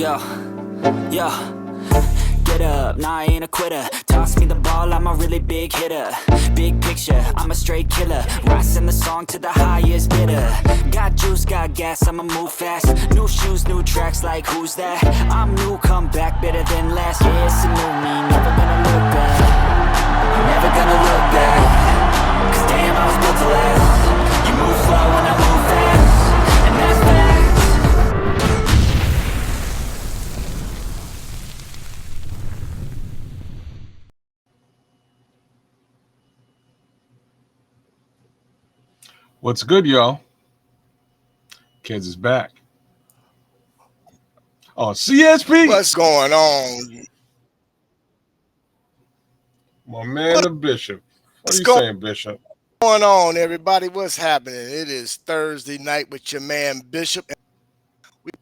Yo, yo, get up, nah I ain't a quitter. Toss me the ball, I'm a really big hitter. Big picture, I'm a straight killer. Rising the song to the highest bidder. Got juice, got gas, I'ma move fast. New shoes, new tracks, like who's that? I'm new, come back, better than last. Yeah, it's a new me, never gonna look back. Never gonna look back. Cause damn, I was built to last. You move slow and I move fast. And that's facts. What's good, y'all? Kids is back. Oh, CSP. What's going on? My man, the Bishop. What are you saying, Bishop? What's going on, everybody? What's happening? It is Thursday night with your man, Bishop. We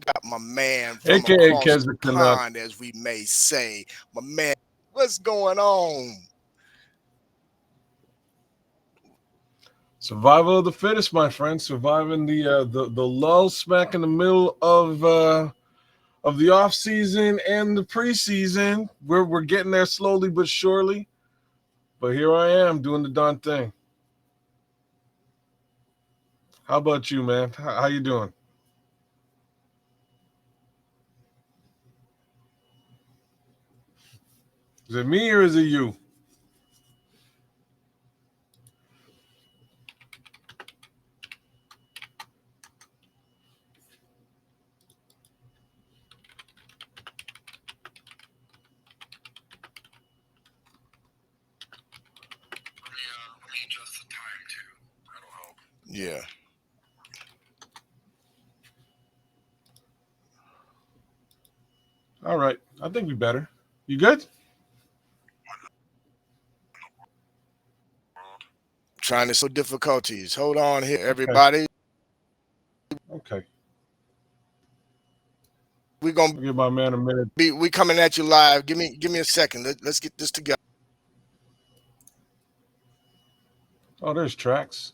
got my man from AKA across Kez the the Canuck. pond, as we may say. My man, what's going on? Survival of the fittest, my friend. Surviving the lull smack in the middle of the off season and the preseason. We're getting there slowly but surely. But here I am doing the darn thing. How about you, man? How you doing? Is it me or is it you? Let me adjust the time too. That'll help. Yeah. All right. I think we better. You good? Trying to solve difficulties. Hold on here, everybody. Okay. We're gonna I'll give my man a minute. we coming at you live. Give me a second. Let's get this together. Oh, there's tracks.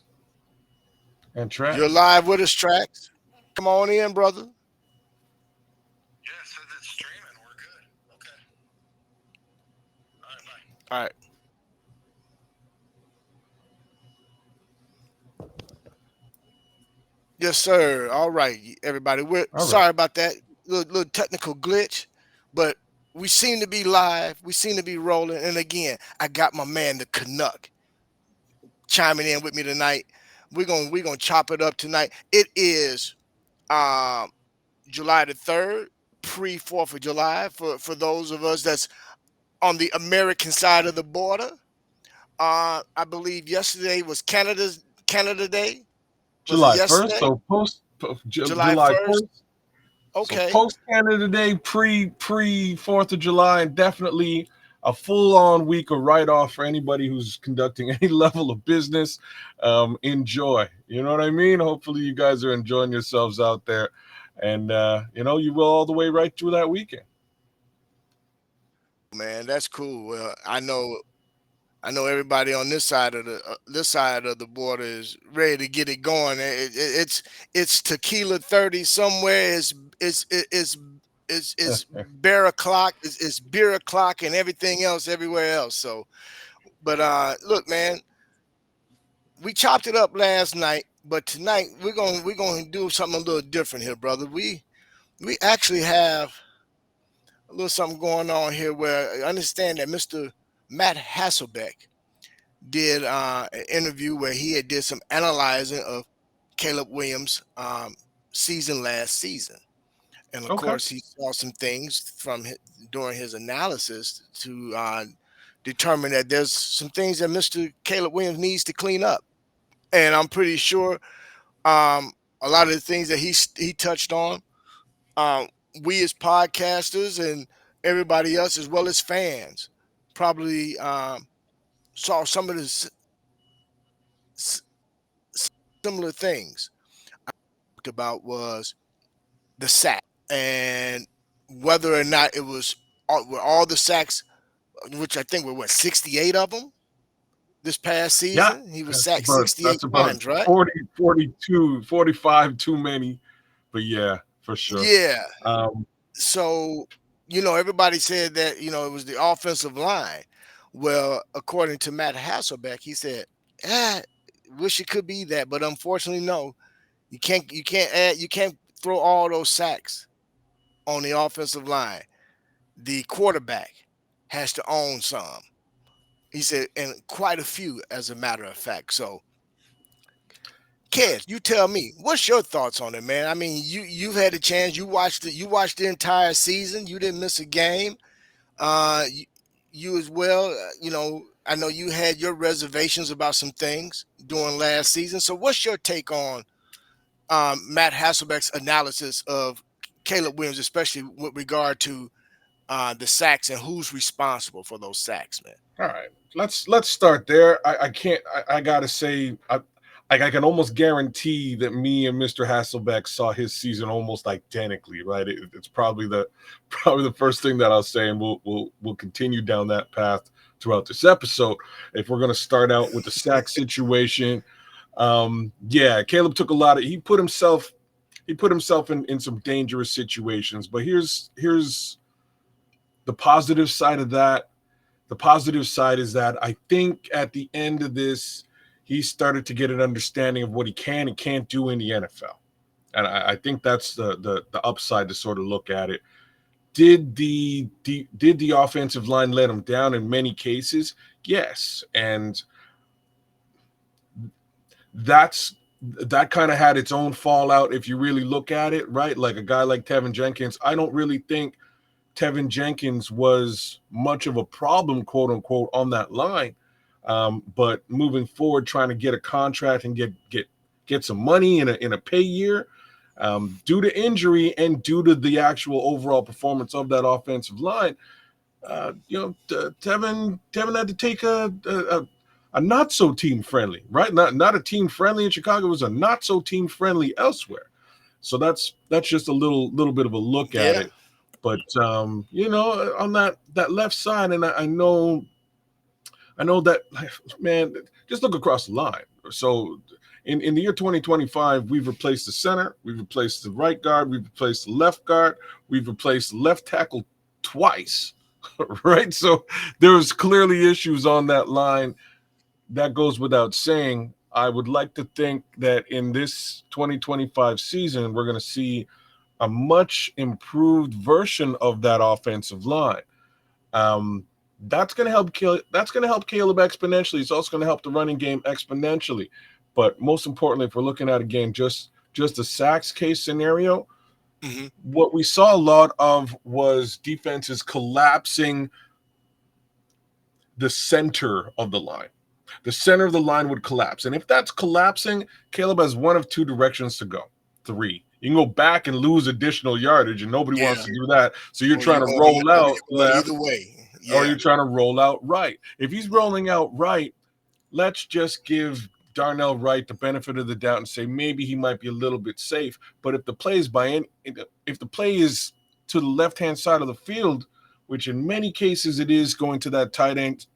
And tracks. You're live with us, Tracks. Come on in, brother. Yeah, it says it's streaming. We're good. Okay. All right, bye. All right. Yes, sir. All right, everybody. We're sorry about that little technical glitch, but we seem to be live. We seem to be rolling. And again, I got my man, the Canuck, chiming in with me tonight. We're gonna chop it up tonight. It is July the 3rd, pre 4th of July for those of us that's on the American side of the border. I believe yesterday was Canada Day. July 1st, so July 1st. Okay. So post Canada Day, pre 4th of July, and definitely a full-on week of write-off for anybody who's conducting any level of business. Enjoy. You know what I mean? Hopefully you guys are enjoying yourselves out there. And, you will all the way right through that weekend. Man, that's cool. Well, I know everybody on this side of the border is ready to get it going. It's tequila 30 somewhere. It's beer o'clock. It's beer o'clock and everything else everywhere else. So, but look, man, we chopped it up last night, but tonight we're gonna do something a little different here, brother. We actually have a little something going on here where I understand that Mr. Matt Hasselbeck did an interview where he did some analyzing of Caleb Williams' season last season. And of course, he saw some things during his analysis to determine that there's some things that Mr. Caleb Williams needs to clean up. And I'm pretty sure a lot of the things that he touched on, we as podcasters and everybody else, as well as fans, probably saw some of the similar things I talked about was the sack and whether or not it was all the sacks, which I think were 68 of them this past season. He was sacked 68 times, right? 40, 42, 45 too many. But yeah, for sure. Yeah. Um, So, everybody said that, it was the offensive line. Well, according to Matt Hasselbeck, he said, ah, wish it could be that, but unfortunately, no. You can't throw all those sacks on the offensive line. The quarterback has to own some. He said, and quite a few, as a matter of fact. So, Kez, you tell me, what's your thoughts on it, man? I mean, you've had a chance. You watched the entire season. You didn't miss a game. You as well. I know you had your reservations about some things during last season. So, what's your take on Matt Hasselbeck's analysis of Caleb Williams, especially with regard to the sacks and who's responsible for those sacks, man? all right, let's start there. I can't. I gotta say, I can almost guarantee that me and Mr. Hasselbeck saw his season almost identically. Right? It's probably the first thing that I'll say, and we'll continue down that path throughout this episode. If we're gonna start out with the sack situation, yeah, Caleb took a lot of. He put himself in some dangerous situations. But here's the positive side of that. The positive side is that I think at the end of this, he started to get an understanding of what he can and can't do in the NFL. And I think that's the upside to sort of look at it. Did the offensive line let him down in many cases? Yes. And that kind of had its own fallout if you really look at it, right? Like a guy like Tevin Jenkins, I don't really think Tevin Jenkins was much of a problem, quote unquote, on that line. But moving forward, trying to get a contract and get some money in a pay year, due to injury and due to the actual overall performance of that offensive line, Tevin had to take a not so team friendly, right? Not a team friendly in Chicago. It was a not so team friendly elsewhere. So that's just a little bit of a look at Yeah. it. But on that left side, and I know that, man, just look across the line. So in the year 2025, we've replaced the center, we've replaced the right guard, we've replaced the left guard, we've replaced the left tackle twice, right? So there's clearly issues on that line. That goes without saying. I would like to think that in this 2025 season, we're going to see a much improved version of that offensive line. Um, that's going to help That's going to help Caleb exponentially. It's also going to help the running game exponentially. But most importantly, if we're looking at a game just a sacks case scenario, Hmm. what we saw a lot of was defenses collapsing the center of the line. The center of the line would collapse. And if that's collapsing, Caleb has one of two directions to go. Three. You can go back and lose additional yardage, and nobody wants Yeah. to do that. So you're Or trying you're to going, roll or out you're going left, either way. or Yeah. you're trying to roll out right. If he's rolling out right, let's just give Darnell Wright the benefit of the doubt and say maybe he might be a little bit safe. But if the play is to the left hand side of the field, which in many cases it is going to that tight end,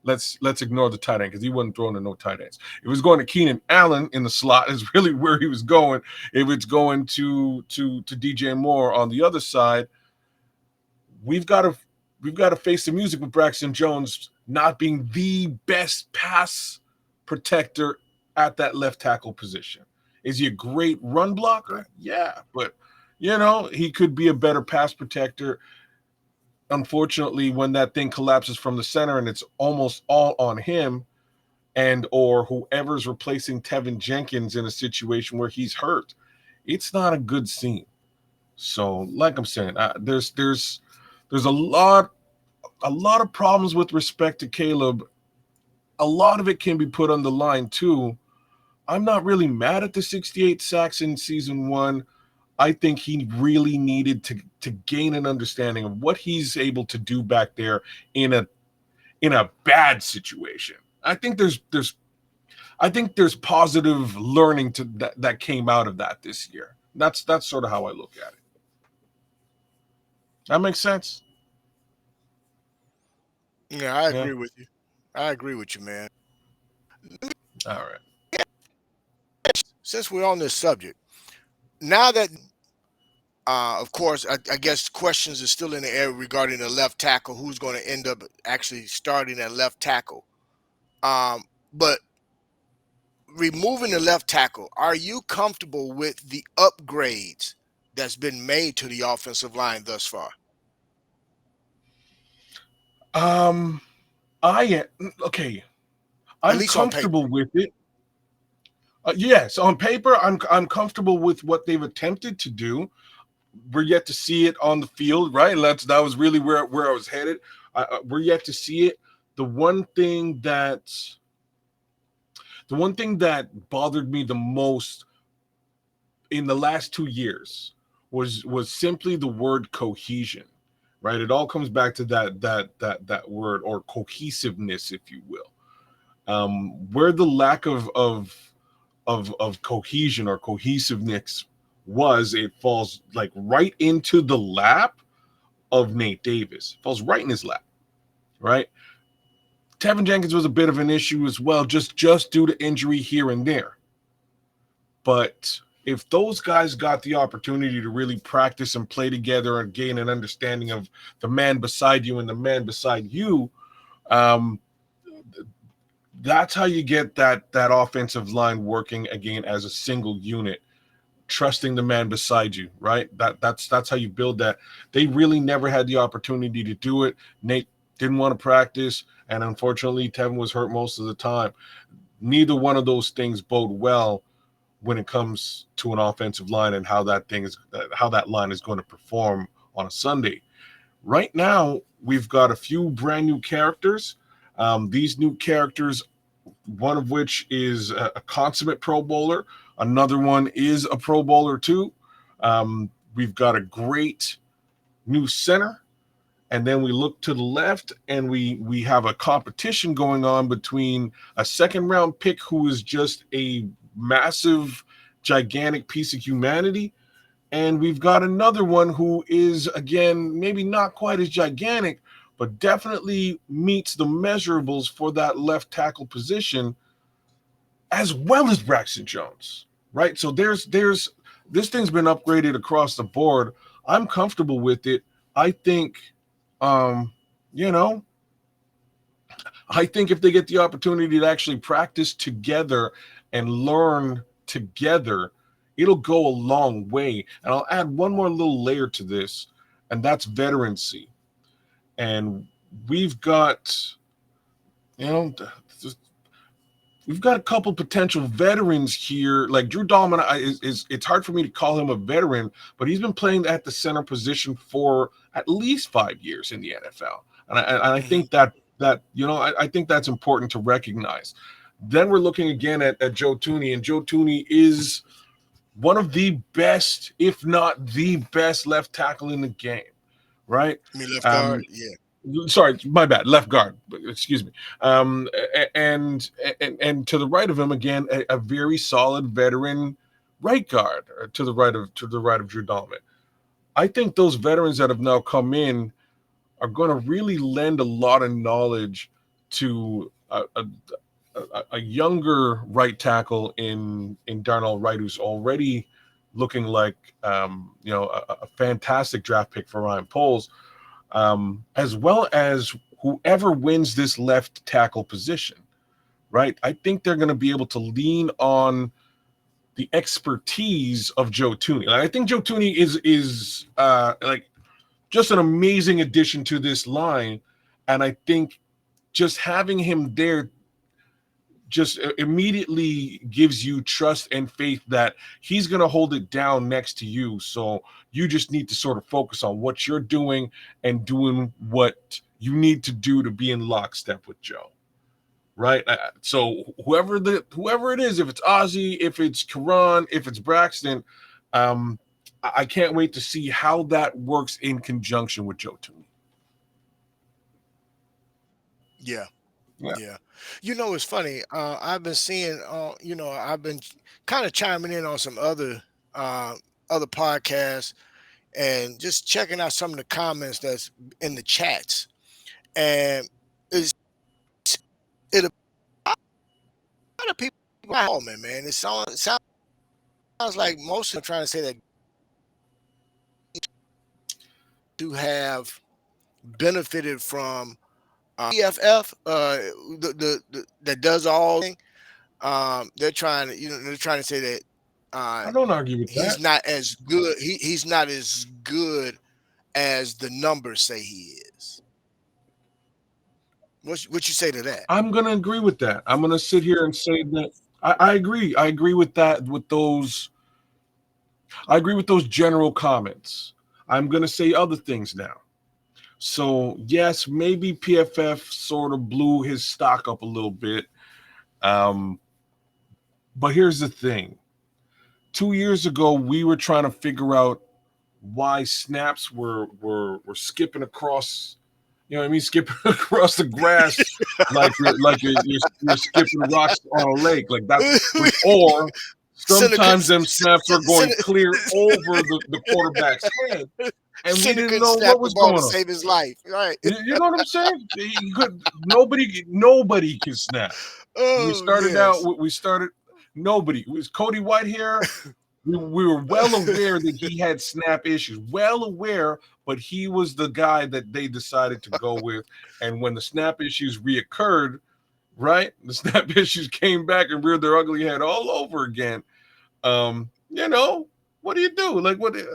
let's ignore the tight end because he wasn't throwing to no tight ends. If it was going to Keenan Allen in the slot, is really where he was going. If it's going to DJ Moore on the other side, we've got to face the music with Braxton Jones not being the best pass protector at that left tackle position. Is he a great run blocker? Yeah, but he could be a better pass protector. Unfortunately, when that thing collapses from the center and it's almost all on him and or whoever's replacing Tevin Jenkins in a situation where he's hurt, it's not a good scene. So, like I'm saying, there's a lot of problems with respect to Caleb. A lot of it can be put on the line too. I'm not really mad at the 68 sacks in season one. I think he really needed to gain an understanding of what he's able to do back there in a bad situation. I think there's positive learning that came out of that this year. That's sort of how I look at it. That makes sense. Yeah, I Yeah. agree with you. I agree with you, man. All right. Since we're on this subject, now that Of course, I guess questions are still in the air regarding the left tackle, who's going to end up actually starting at left tackle. But removing the left tackle, are you comfortable with the upgrades that's been made to the offensive line thus far? Um, okay. At I'm least on paper. comfortable with it. Yes, on paper, I'm comfortable with what they've attempted to do. We're yet to see it on the field, right? That was really where I was headed. We're yet to see it. The one thing that the one thing that bothered me the most in the last 2 years was simply the word cohesion, right? It all comes back to that word, or cohesiveness, if you will. Where the lack of cohesion or cohesiveness was, it falls like right into the lap of Nate Davis. It falls right in his lap, right? Tevin Jenkins was a bit of an issue as well, just due to injury here and there. But if those guys got the opportunity to really practice and play together and gain an understanding of the man beside you and the man beside you, um, that's how you get that offensive line working again as a single unit, trusting the man beside you, right? That's how you build that. They really never had the opportunity to do it. Nate didn't want to practice, and unfortunately, Tevin was hurt most of the time. Neither one of those things bode well when it comes to an offensive line and how that line is going to perform on a Sunday. Right now, we've got a few brand new characters. These new characters, one of which is a consummate Pro Bowler, another one is a Pro Bowler too. We've got a great new center, and then we look to the left, and we have a competition going on between a second round pick who is just a massive, gigantic piece of humanity, and we've got another one who is, again, maybe not quite as gigantic, but definitely meets the measurables for that left tackle position, as well as Braxton Jones, right? So there's this thing's been upgraded across the board. I'm comfortable with it. I think, um, you know, I think if they get the opportunity to actually practice together and learn together, it'll go a long way. And I'll add one more little layer to this, and that's veterancy. And we've got, you know, we've got a couple potential veterans here. Like Drew Dahlman is it's hard for me to call him a veteran, but he's been playing at the center position for at least 5 years in the NFL, and I Mhm. think I think that's important to recognize. Then we're looking again at Joe Tooney, and Joe Tooney is one of the best, if not the best, left tackle in the game, right? I mean, left guard. Um, Yeah. Sorry, my bad, left guard, excuse me. And to the right of him again, a very solid veteran right guard, to the right of Drew Dalman. I think those veterans that have now come in are going to really lend a lot of knowledge to a younger right tackle in Darnell Wright, who's already looking like a fantastic draft pick for Ryan Poles, as well as whoever wins this left tackle position, right? I think they're going to be able to lean on the expertise of Joe Tooney. Like, I think Joe Tooney is like just an amazing addition to this line, and I think just having him there just immediately gives you trust and faith that he's going to hold it down next to you. So you just need to sort of focus on what you're doing and doing what you need to do to be in lockstep with Joe. Right. So whoever it is, if it's Ozzy, if it's Karan, if it's Braxton, I can't wait to see how that works in conjunction with Joe Tooney. Yeah. Yeah. Yeah. It's funny. I've been seeing, I've been kind of chiming in on some uh, other podcasts and just checking out some of the comments that's in the chats. And it's it a lot of people, oh man, it sounds like most of them are trying to say that to have benefited from EFF, that does all thing. They're trying to, they're trying to say that I don't argue with he's that. not as good. He's not as good as the numbers say he is. What you say to that? I'm gonna agree with that. I'm gonna sit here and say that I agree. I agree with that. With those, I agree with those general comments. I'm gonna say other things now. So yes, maybe PFF sort of blew his stock up a little bit. Um, but here's the thing: 2 years ago, we were trying to figure out why snaps were skipping across. You know what I mean? Skipping across the grass like you're skipping rocks on a lake. Like that was, or Seneca, sometimes them snaps are going Seneca, clear over the quarterback's head, and we didn't couldn't know snap what the was ball going to on. save his life. Right? You know what I'm saying? Nobody can snap. We Oh started out. yes. We started. Nobody. It was Cody Whitehair. We were well aware that he had snap issues, well aware, but he was the guy that they decided to go with. And when the snap issues reoccurred, right, the snap issues came back and reared their ugly head all over again. You know, what do you do? Like what? With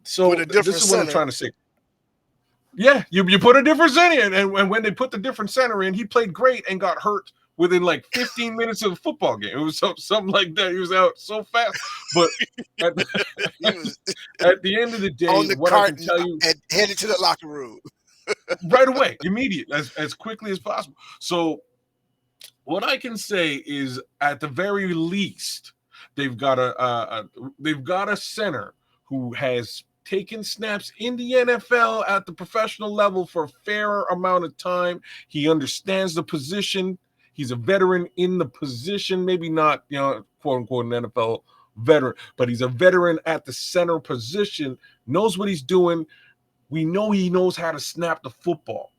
So a this different is what I'm center. trying to say. Yeah, you put a different center in, and when they put the different center in, he played great and got hurt within like 15 minutes of the football game. It was something like that. He was out so fast. But at the, He was at the end of the on day, the what I cart can and tell you headed to the locker room. right away, immediate, as quickly as possible. So what I can say is, at the very least, they've got a center who has taken snaps in the NFL at the professional level for a fair amount of time. He understands the position. He's a veteran in the position, maybe not, quote unquote, an NFL veteran, but he's a veteran at the center position, knows what he's doing. We know he knows how to snap the football.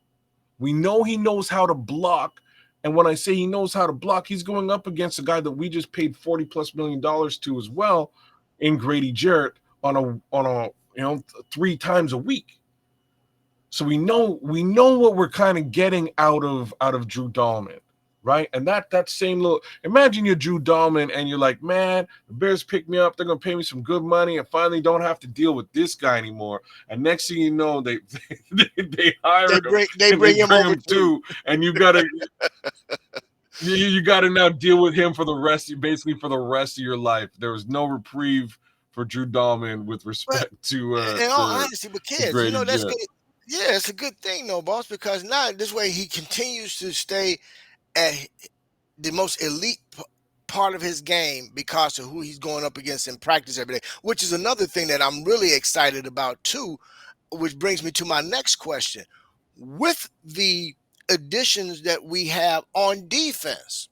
We know he knows how to block. And when I say he knows how to block, he's going up against a guy that we just paid $40+ million to as well, in Grady Jarrett on a 3 times a week. So we know what we're kind of getting out of Drew Dahlman, right? And that same little, imagine you're Drew Dahlman and you're like, man, the Bears pick me up, they're gonna pay me some good money, and finally don't have to deal with this guy anymore. And next thing you know, they hire him They and bring they him bring over him too, and you gotta now deal with him for the rest of your life. There was no reprieve for Drew Dahlman with But respect to in all honesty, but kids, Grady that's Jarrett. good. Yeah, it's a good thing, though, boss, because now this way he continues to stay at the most elite part of his game because of who he's going up against in practice every day, which is another thing that I'm really excited about too, which brings me to my next question. With the additions that we have on defense,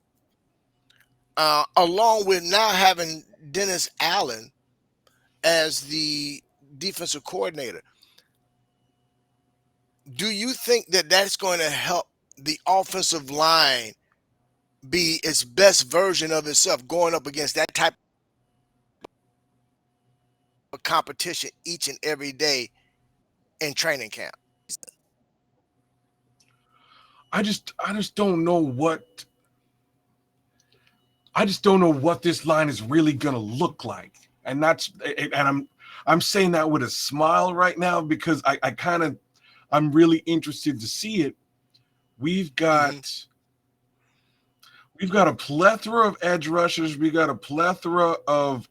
along with now having Dennis Allen as the defensive coordinator, do you think that that's going to help the offensive line be its best version of itself going up against that type of competition each and every day in training camp? I just don't know what this line is really gonna look like, and I'm saying that with a smile right now because I'm really interested to see it. We've got Mm-hmm. we've got a plethora of edge rushers. We got a plethora of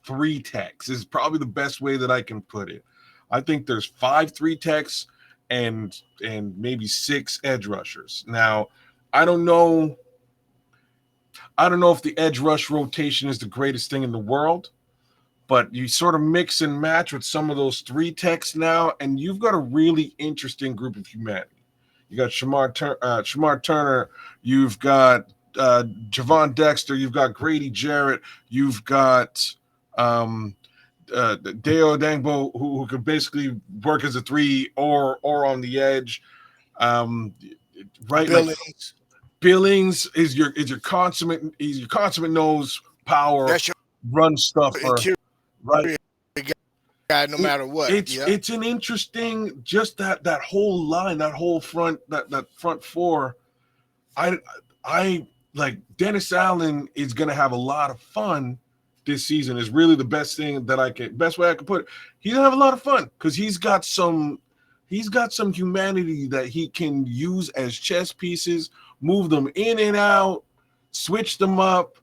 3 techs. Is probably the best way that I can put it. I think there's 5 3 techs and maybe 6 edge rushers. Now, I don't know if the edge rush rotation is the greatest thing in the world, but you sort of mix and match with some of those 3 techs now, and you've got a really interesting group of humanity. You got Shamar Turner, you've got Javon Dexter, you've got Grady Jarrett, you've got Deo Dangbo, who could basically work as a 3 or on the edge, right? Like Billings, Billings is your consummate nose power that's your run stuffer, interior right? guy no matter what. It's an interesting, just that whole line, that whole front, that front four. I like Dennis Allen is going to have a lot of fun this season. Is really the best way I can put it. He's gonna have a lot of fun because he's got some humanity that he can use as chess pieces, move them in and out, switch them up,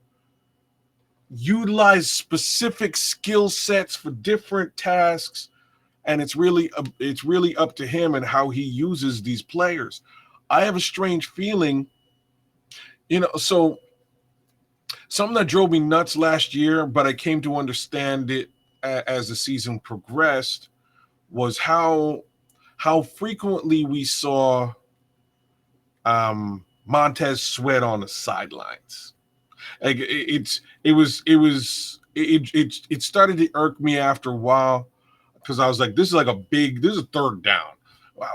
utilize specific skill sets for different tasks, and it's really up to him and how he uses these players. I have a strange feeling, so something that drove me nuts last year, but I came to understand it as the season progressed, was how frequently we saw Montez Sweat on the sidelines. Like it started to irk me after a while because I was like, this is a third down.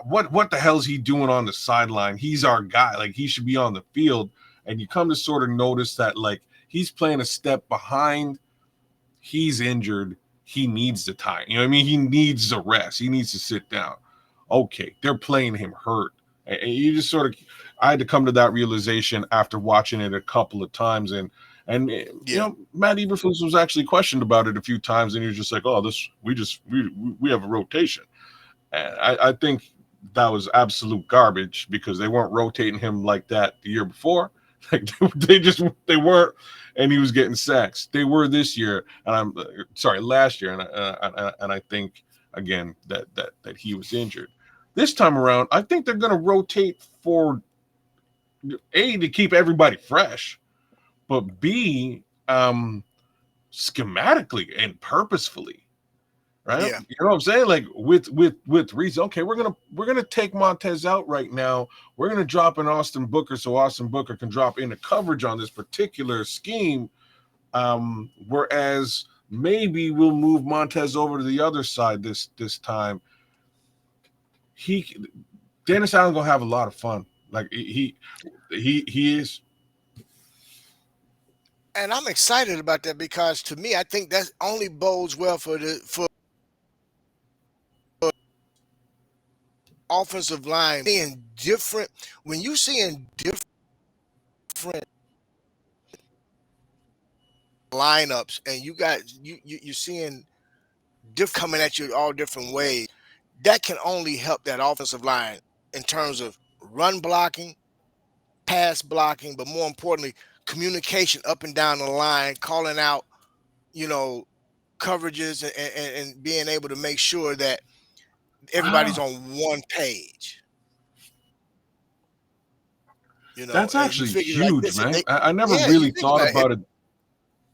What the hell is he doing on the sideline? He's our guy. Like, he should be on the field. And you come to sort of notice that, like, he's playing a step behind. He's injured. He needs the time. You know what I mean? He needs the rest. He needs to sit down. Okay, they're playing him hurt. And you just sort of, I had to come to that realization after watching it a couple of times. And Matt Eberflus was actually questioned about it a few times, and he was just like, "Oh, we have a rotation." And I think that was absolute garbage because they weren't rotating him like that the year before. Like they weren't, and he was getting sacks. They were this year, and last year, and I think again that he was injured. This time around, I think they're going to rotate for A, to keep everybody fresh, but B, schematically and purposefully. Right? Yeah. You know what I'm saying? Like with reason. Okay, we're gonna take Montez out right now. We're gonna drop in Austin Booker so Austin Booker can drop into coverage on this particular scheme. Whereas maybe we'll move Montez over to the other side this time. Dennis Allen gonna have a lot of fun. Like he is. And I'm excited about that because, to me, I think that only bodes well for offensive line. Seeing different, when you seeing different lineups, and you're seeing coming at you all different ways, that can only help that offensive line in terms of run blocking, pass blocking, but more importantly, communication up and down the line, calling out, coverages and being able to make sure that everybody's on one page. That's actually huge, man. I never you really think thought about it.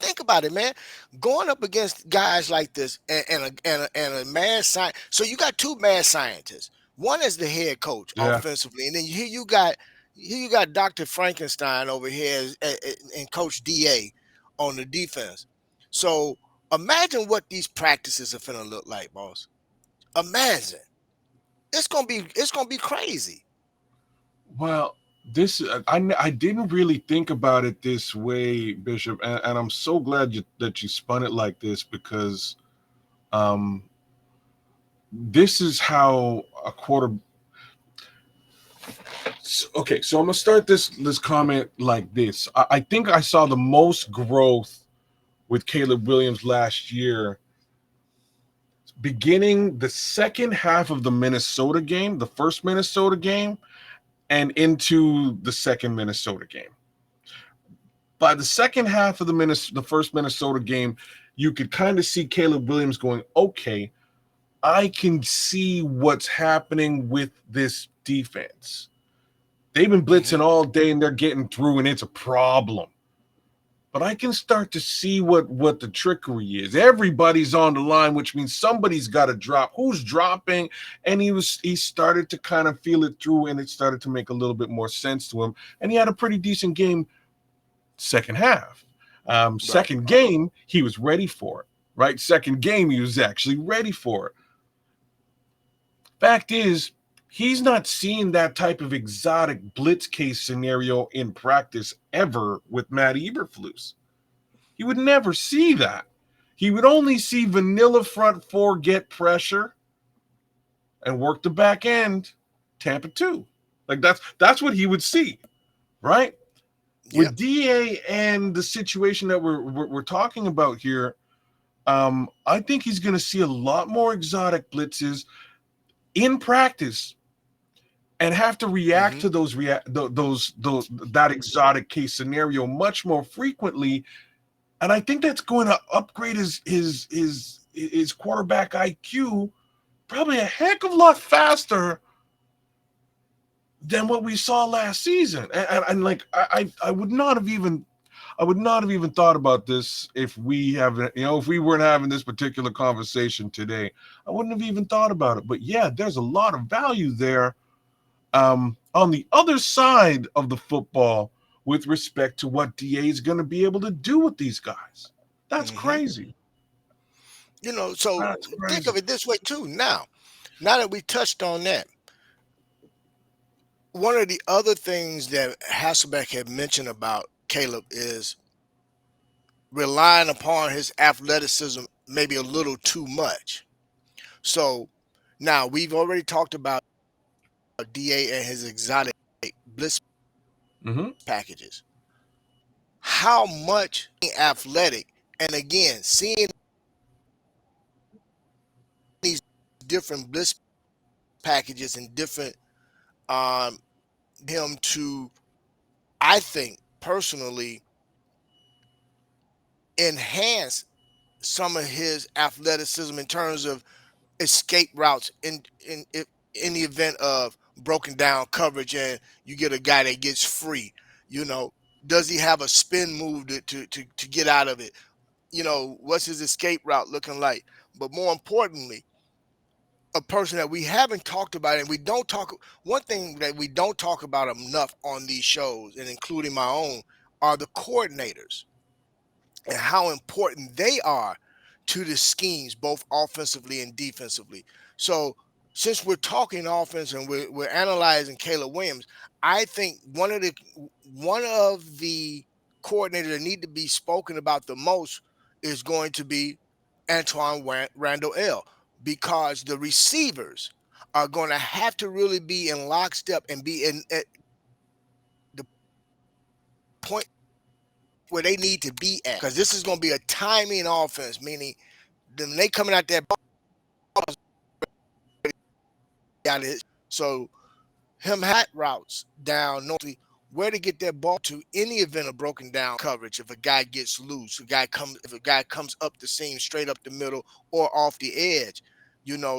Think about it, man. Going up against guys like this and a mad science. So you got two mad scientists. One is the head coach offensively, and then here you got Dr. Frankenstein over here and Coach DA on the defense. So imagine what these practices are finna look like, boss. Imagine. It's gonna be crazy. Well, I didn't really think about it this way, Bishop, and I'm so glad that you spun it like this because this is how a quarter. Okay, so I'm gonna start this comment like this. I think I saw the most growth with Caleb Williams last year, beginning the second half of the Minnesota game, the first Minnesota game, and into the second Minnesota game. By the second half of the first Minnesota game, you could kind of see Caleb Williams going, okay, I can see what's happening with this defense. They've been blitzing all day and they're getting through, and it's a problem. But I can start to see what the trickery is. Everybody's on the line, which means somebody's got to drop. Who's dropping? And he started to kind of feel it through, and it started to make a little bit more sense to him. And he had a pretty decent game second half. Second game, he was ready for it, right? Second game, he was actually ready for it. Fact is, he's not seeing that type of exotic blitz case scenario in practice ever with Matt Eberflus. He would never see that. he would only see vanilla front four get pressure and work the back end, Tampa 2. Like that's what he would see, right? Yep. With DA and the situation that we're talking about here, I think he's going to see a lot more exotic blitzes in practice and have to react to those that exotic case scenario much more frequently. And I think that's going to upgrade his quarterback IQ probably a heck of a lot faster than what we saw last season. And like I would not have even thought about this if we haven't, if we weren't having this particular conversation today. I wouldn't have even thought about it. But yeah, there's a lot of value there on the other side of the football with respect to what DA is going to be able to do with these guys. That's crazy. So think of it this way too. Now that we touched on that, one of the other things that Hasselbeck had mentioned about Caleb is relying upon his athleticism maybe a little too much. So now we've already talked about DA and his exotic blitz packages. How much athletic, and again, seeing these different blitz packages and different him to, I think personally, enhance some of his athleticism in terms of escape routes in the event of broken down coverage and you get a guy that gets free. Does he have a spin move to get out of it? What's his escape route looking like? But more importantly, a person that we haven't talked about, and one thing that we don't talk about enough on these shows, and including my own, are the coordinators and how important they are to the schemes, both offensively and defensively. So since we're talking offense and we're analyzing Caleb Williams, I think one of the coordinators that need to be spoken about the most is going to be Antoine Randall L, because the receivers are going to have to really be in lockstep and be in at the point where they need to be at, because this is going to be a timing offense, meaning when they coming out that ball out of it. So him hat routes down normally where to get that ball to any event of broken down coverage. If a guy gets loose, if a guy comes up the seam, straight up the middle or off the edge,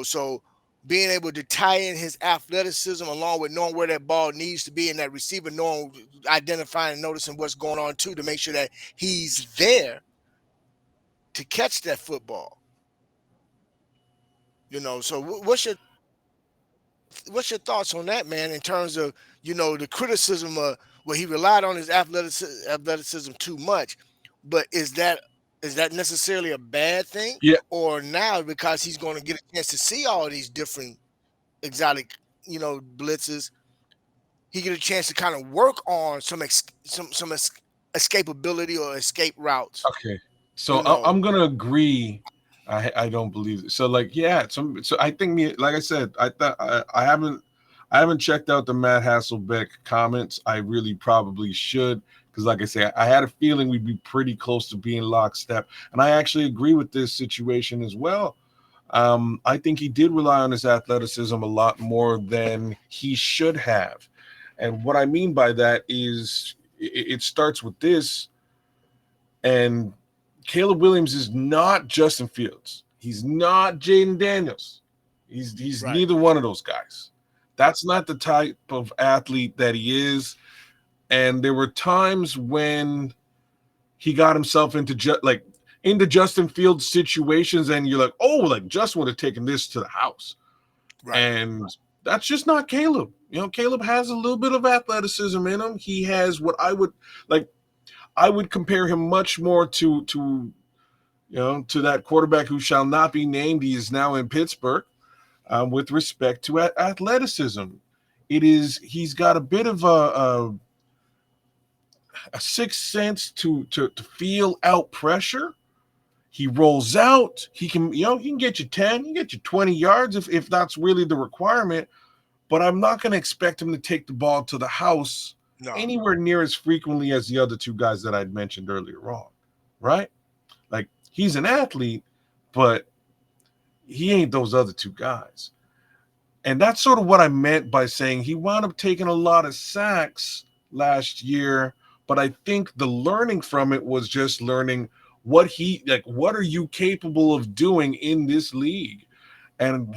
so being able to tie in his athleticism along with knowing where that ball needs to be, and that receiver knowing, identifying and noticing what's going on too, to make sure that he's there to catch that football. So what's your thoughts on that, man, in terms of, the criticism of where he relied on his athleticism too much, but is that necessarily a bad thing? Yeah. Or now, because he's going to get a chance to see all these different exotic, blitzes, he get a chance to kind of work on some escapability or escape routes. Okay. So I'm going to agree. I don't believe it. So like, yeah, so I think like I said, I haven't checked out the Matt Hasselbeck comments. I really probably should, because like I say, I had a feeling we'd be pretty close to being lockstep. And I actually agree with this situation as well. I think he did rely on his athleticism a lot more than he should have. And what I mean by that is it starts with this. And Caleb Williams is not Justin Fields. He's not Jaden Daniels. He's Right. neither one of those guys. That's not the type of athlete that he is. And there were times when he got himself into Justin Fields situations, and you're like, oh, like Justin would have taken this to the house. Right. And that's just not Caleb. Caleb has a little bit of athleticism in him. He has what I would compare him much more to that quarterback who shall not be named. He is now in Pittsburgh. With respect to athleticism, he's got a bit of a sixth sense to feel out pressure. He rolls out. He can get you 10, he can get you 20 yards if that's really the requirement. But I'm not going to expect him to take the ball to the house No. anywhere near as frequently as the other two guys that I'd mentioned earlier on, right? Like, he's an athlete, but he ain't those other two guys. And that's sort of what I meant by saying he wound up taking a lot of sacks last year, but I think the learning from it was just learning what are you capable of doing in this league? And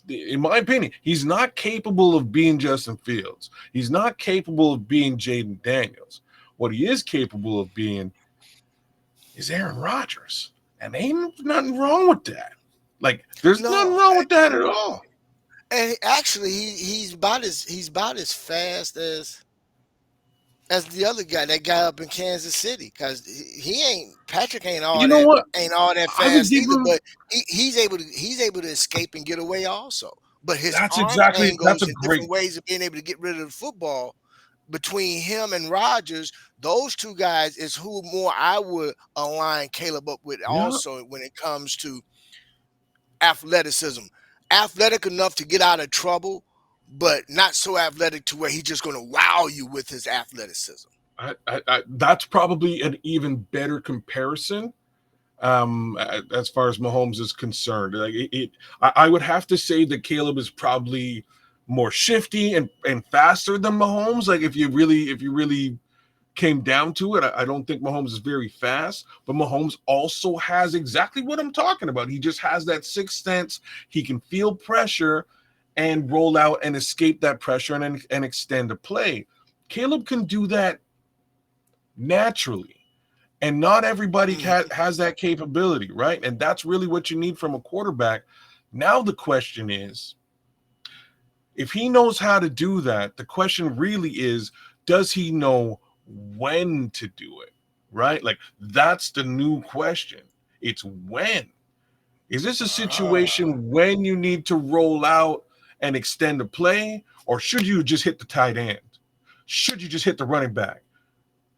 in my opinion, he's not capable of being Justin Fields. He's not capable of being Jaden Daniels. What he is capable of being is Aaron Rodgers. And ain't nothing wrong with that. Like, there's nothing wrong with that at all. And actually, he's about as fast as the other guy, that guy up in Kansas City, because Patrick ain't all that fast either. But he's able to escape and get away also. But his arm goes in different ways of being able to get rid of the football. Between him and Rodgers, those two guys is who more I would align Caleb up with also when it comes to athleticism. Athletic enough to get out of trouble, but not so athletic to where he's just going to wow you with his athleticism. That's probably an even better comparison as far as Mahomes is concerned. Like I would have to say that Caleb is probably more shifty and faster than Mahomes. Like if you really came down to it, I don't think Mahomes is very fast, but Mahomes also has exactly what I'm talking about. He just has that sixth sense. He can feel pressure and roll out and escape that pressure and extend a play. Caleb can do that naturally, and not everybody has that capability, right? And that's really what you need from a quarterback. Now the question is, if he knows how to do that, the question really is, does he know when to do it, right? Like, that's the new question. It's when. Is this a situation when you need to roll out and extend a play, or should you just hit the tight end? Should you just hit the running back?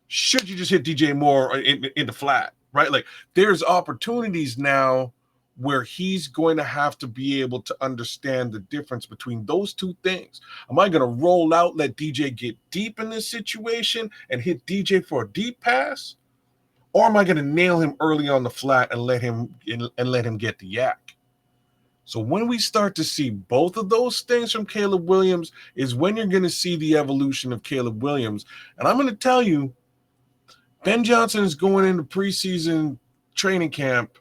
Should you just hit DJ Moore in the flat, right? Like, there's opportunities now where he's going to have to be able to understand the difference between those two things. Am I going to roll out, let DJ get deep in this situation and hit DJ for a deep pass? Or am I going to nail him early on the flat and let him get the yak? So when we start to see both of those things from Caleb Williams is when you're going to see the evolution of Caleb Williams. And I'm going to tell you, Ben Johnson is going into preseason training camp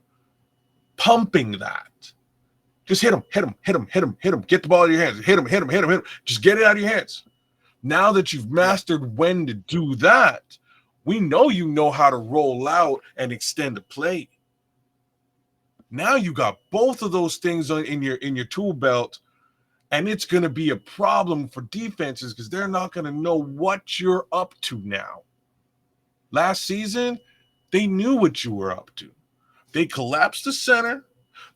pumping that. Just hit him. Get the ball in your hands. Hit him. Just get it out of your hands. Now that you've mastered when to do that, we know you know how to roll out and extend a play. Now you got both of those things in your tool belt, and it's going to be a problem for defenses because they're not going to know what you're up to now. Last season, they knew what you were up to. They collapsed the center.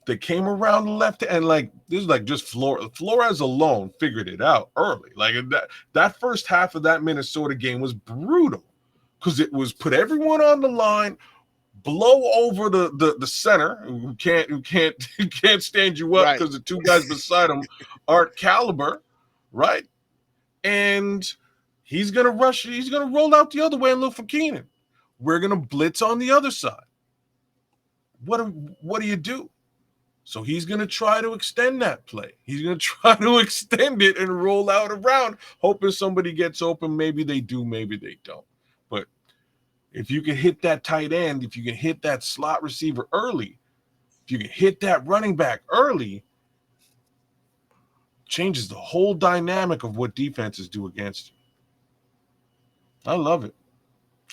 They came around the left, and this is just Flores alone figured it out early. Like that first half of that Minnesota game was brutal because it was put everyone on the line, blow over the center who can't stand you up because the two guys beside him aren't caliber, right? And he's gonna rush. He's gonna roll out the other way and look for Keenan. We're gonna blitz on the other side. What do you do? So he's going to try to extend that play. He's going to try to extend it and roll out around, hoping somebody gets open. Maybe they do, maybe they don't. But if you can hit that tight end, if you can hit that slot receiver early, if you can hit that running back early, changes the whole dynamic of what defenses do against you. I love it.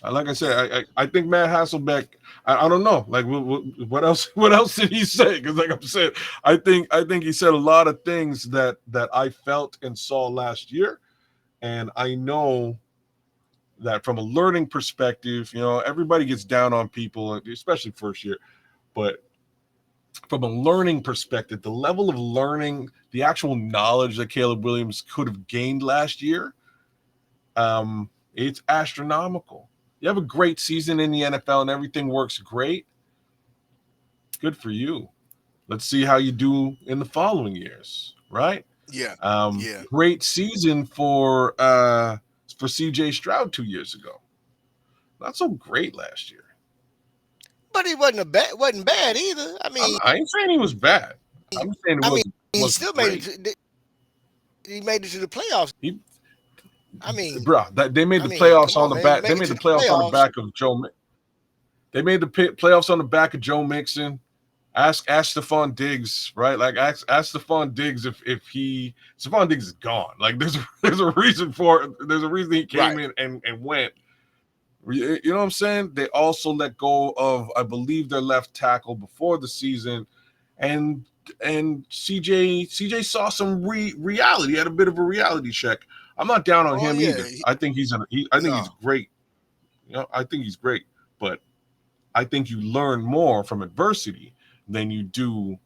Like I said, I think Matt Hasselbeck. I don't know. Like what else? What else did he say? Because like I said, I think he said a lot of things that I felt and saw last year, and I know that from a learning perspective, everybody gets down on people, especially first year, but from a learning perspective, the level of learning, the actual knowledge that Caleb Williams could have gained last year, it's astronomical. You have a great season in the NFL and everything works great. Good for you. Let's see how you do in the following years, right? Yeah. Yeah. Great season for CJ Stroud 2 years ago. Not so great last year. But he wasn't bad either. I ain't saying he was bad. I'm saying it I mean, he wasn't still great. he made it to the playoffs. He, I mean, they made the come playoffs on on, the man. You back. They make it made to the the playoffs on the playoffs. back of Joe. They made the playoffs on the back of Joe Mixon. Ask Stephon Diggs, right? Like ask Stephon Diggs if Stephon Diggs is gone. Like there's a reason for it. There's a reason he came Right. in and went. You know what I'm saying? They also let go of, I believe, their left tackle before the season, and CJ saw some reality. He had a bit of a reality check. I'm not down on Oh him yeah. either. I think he's I think No. he's great. You know, I think he's great, but I think you learn more from adversity than you do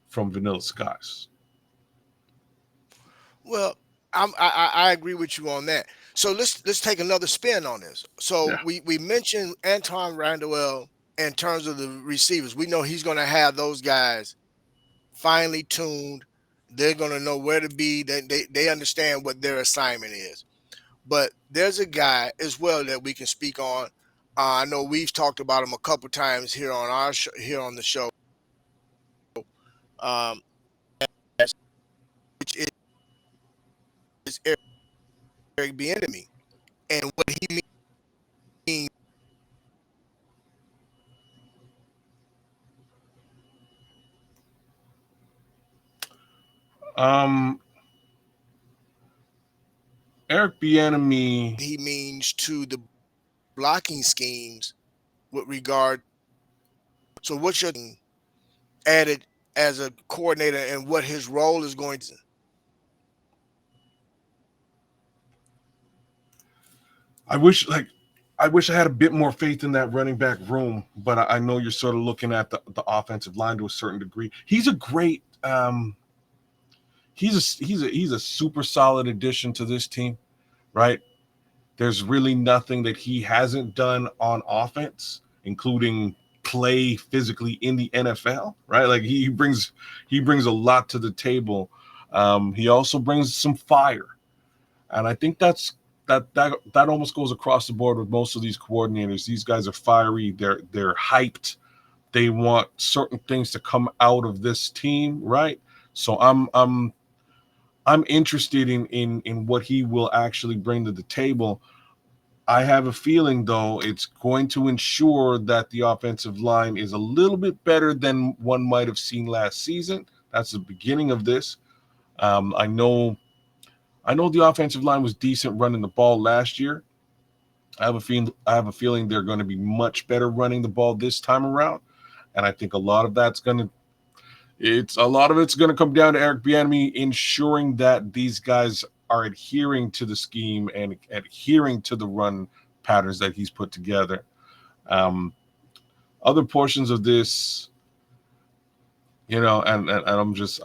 from vanilla skies. Well, I agree with you on that. So let's take another spin on this. So Yeah. we mentioned Anton Randall in terms of the receivers. We know he's going to have those guys finely tuned. They're going to know where to be. They understand what their assignment is. But there's a guy as well that we can speak on. I know we've talked about him a couple times here on here on the show. Um, which is Eric Bieniemy and what he means. Eric Bieniemy. He means to the blocking schemes with regard. So what's your added as a coordinator and what his role is going to? I wish I had a bit more faith in that running back room, but I know you're sort of looking at the offensive line to a certain degree. He's a great he's a super solid addition to this team, right? There's really nothing that he hasn't done on offense, including play physically in the NFL, right? Like he brings a lot to the table. He also brings some fire, and I think that almost goes across the board with most of these coordinators. These guys are fiery. They're hyped. They want certain things to come out of this team, right? So I'm interested in what he will actually bring to the table. I have a feeling, though, it's going to ensure that the offensive line is a little bit better than one might have seen last season. That's the beginning of this. I know the offensive line was decent running the ball last year. I have a feeling they're going to be much better running the ball this time around, and I think a lot of it's going to come down to Eric Bieniemy ensuring that these guys are adhering to the scheme and adhering to the run patterns that he's put together. Other portions of this, you know, and I'm just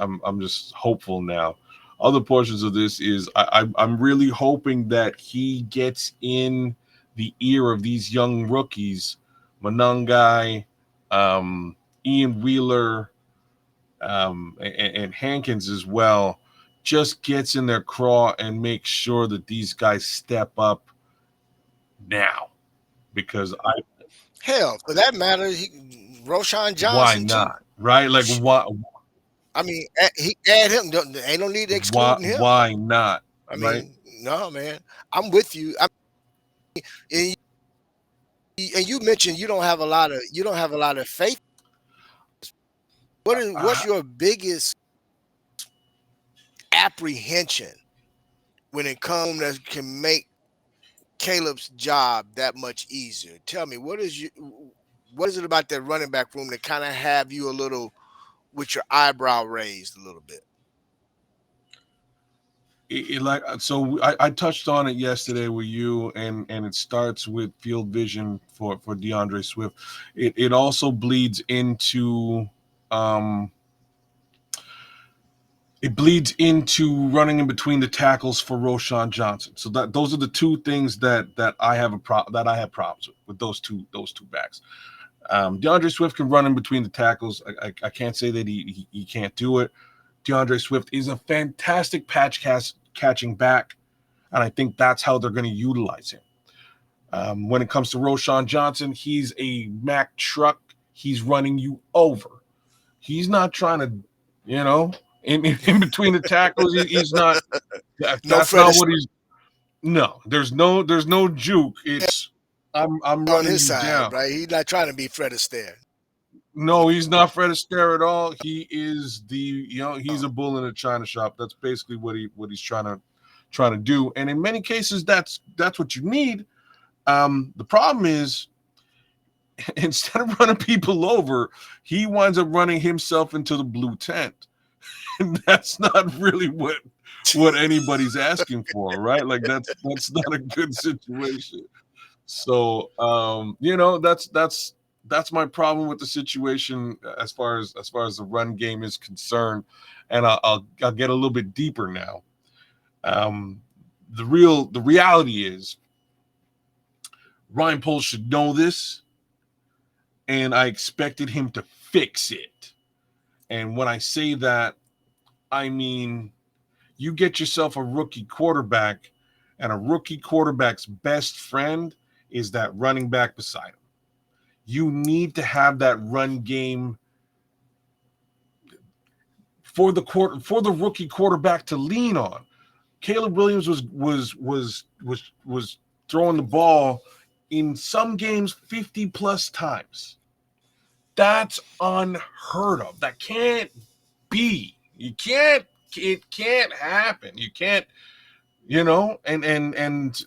hopeful now. Other portions of this is I'm really hoping that he gets in the ear of these young rookies, Monangai, Ian Wheeler, and Hankins as well, just gets in their craw and makes sure that these guys step up now. Because Hell, for that matter, Roshan Johnson why too. not? Right? Like why? I mean, he add him. Ain't no need to excluding him. Why not? I mean, Right? no, man. I'm with you. And you mentioned you don't have a lot of faith. What's your biggest apprehension when it comes that can make Caleb's job that much easier? Tell me, what is it about that running back room that kind of have you a little with your eyebrow raised a little bit? I touched on it yesterday with you, and it starts with field vision for DeAndre Swift. It also bleeds into running in between the tackles for Roshan Johnson. So those are the two things that I have problems with those two backs. DeAndre Swift can run in between the tackles. I can't say that he can't do it. DeAndre Swift is a fantastic catching back, and I think that's how they're going to utilize him. When it comes to Roshan Johnson, he's a Mack truck. He's running you over. He's not trying to, in between the tackles. He's not. No That's Fred not what he's. No, there's no juke. It's I'm on running his you side, down. right? He's not trying to be Fred Astaire. No, he's not Fred Astaire at all. He is he's Oh, a bull in a china shop. That's basically what he's trying to do. And in many cases, that's what you need. The problem is instead of running people over, he winds up running himself into the blue tent. And that's not really what anybody's asking for, right? Like that's not a good situation. So that's my problem with the situation as far as the run game is concerned, and I'll get a little bit deeper now. Um, the reality is Ryan Poles should know this, and I expected him to fix it. And when I say that, I mean you get yourself a rookie quarterback, and a rookie quarterback's best friend is that running back beside him. You need to have that run game for the rookie quarterback to lean on. Caleb Williams was throwing the ball in some games 50 plus times. That's unheard of. That can't be. It can't happen. You can't, and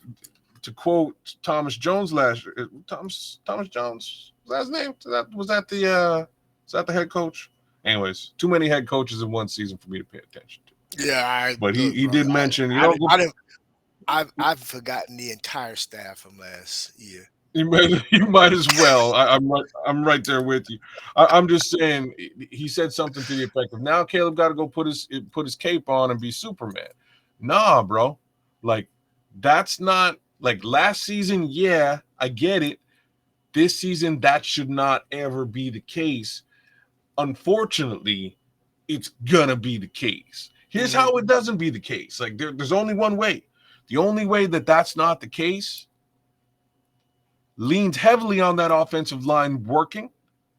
to quote Thomas Jones last year, Thomas Jones, was that his name? Was that the head coach? Anyways, too many head coaches in one season for me to pay attention to. yeah. But he Look, he bro. did mention, I didn't. I've forgotten the entire staff from last year. you might as well. I'm right there with you. I'm just saying he said something to the effect of now Caleb got to go put his cape on and be Superman. Nah, bro. Like that's not like last season. Yeah, I get it. This season, that should not ever be the case. Unfortunately, it's gonna be the case. Here's Hmm. how it doesn't be the case. Like there's only one way. The only way that that's not the case leans heavily on that offensive line working,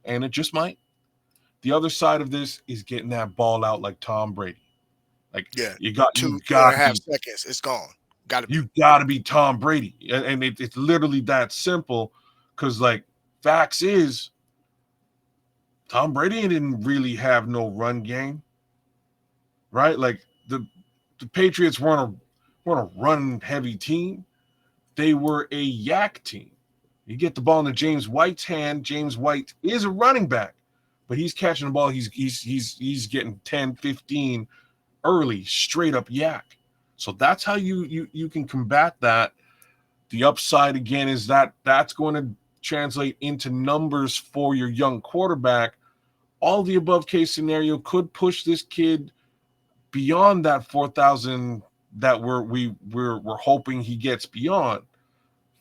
and it just might. The other side of this is getting that ball out like Tom Brady. Like Yeah, you got you two and got a to half be seconds. It's gone. Got to be. you got to be Tom Brady, and it's literally that simple. Because like facts is Tom Brady didn't really have no run game, right? Like the Patriots weren't a run heavy team. They were a yak team. You get the ball into James White's hand. James White is a running back, but he's catching the ball. He's getting 10, 15 early, straight up yak. So that's how you can combat that. The upside again is that's going to translate into numbers for your young quarterback. All the above case scenario could push this kid beyond that 4,000 that we're hoping he gets beyond.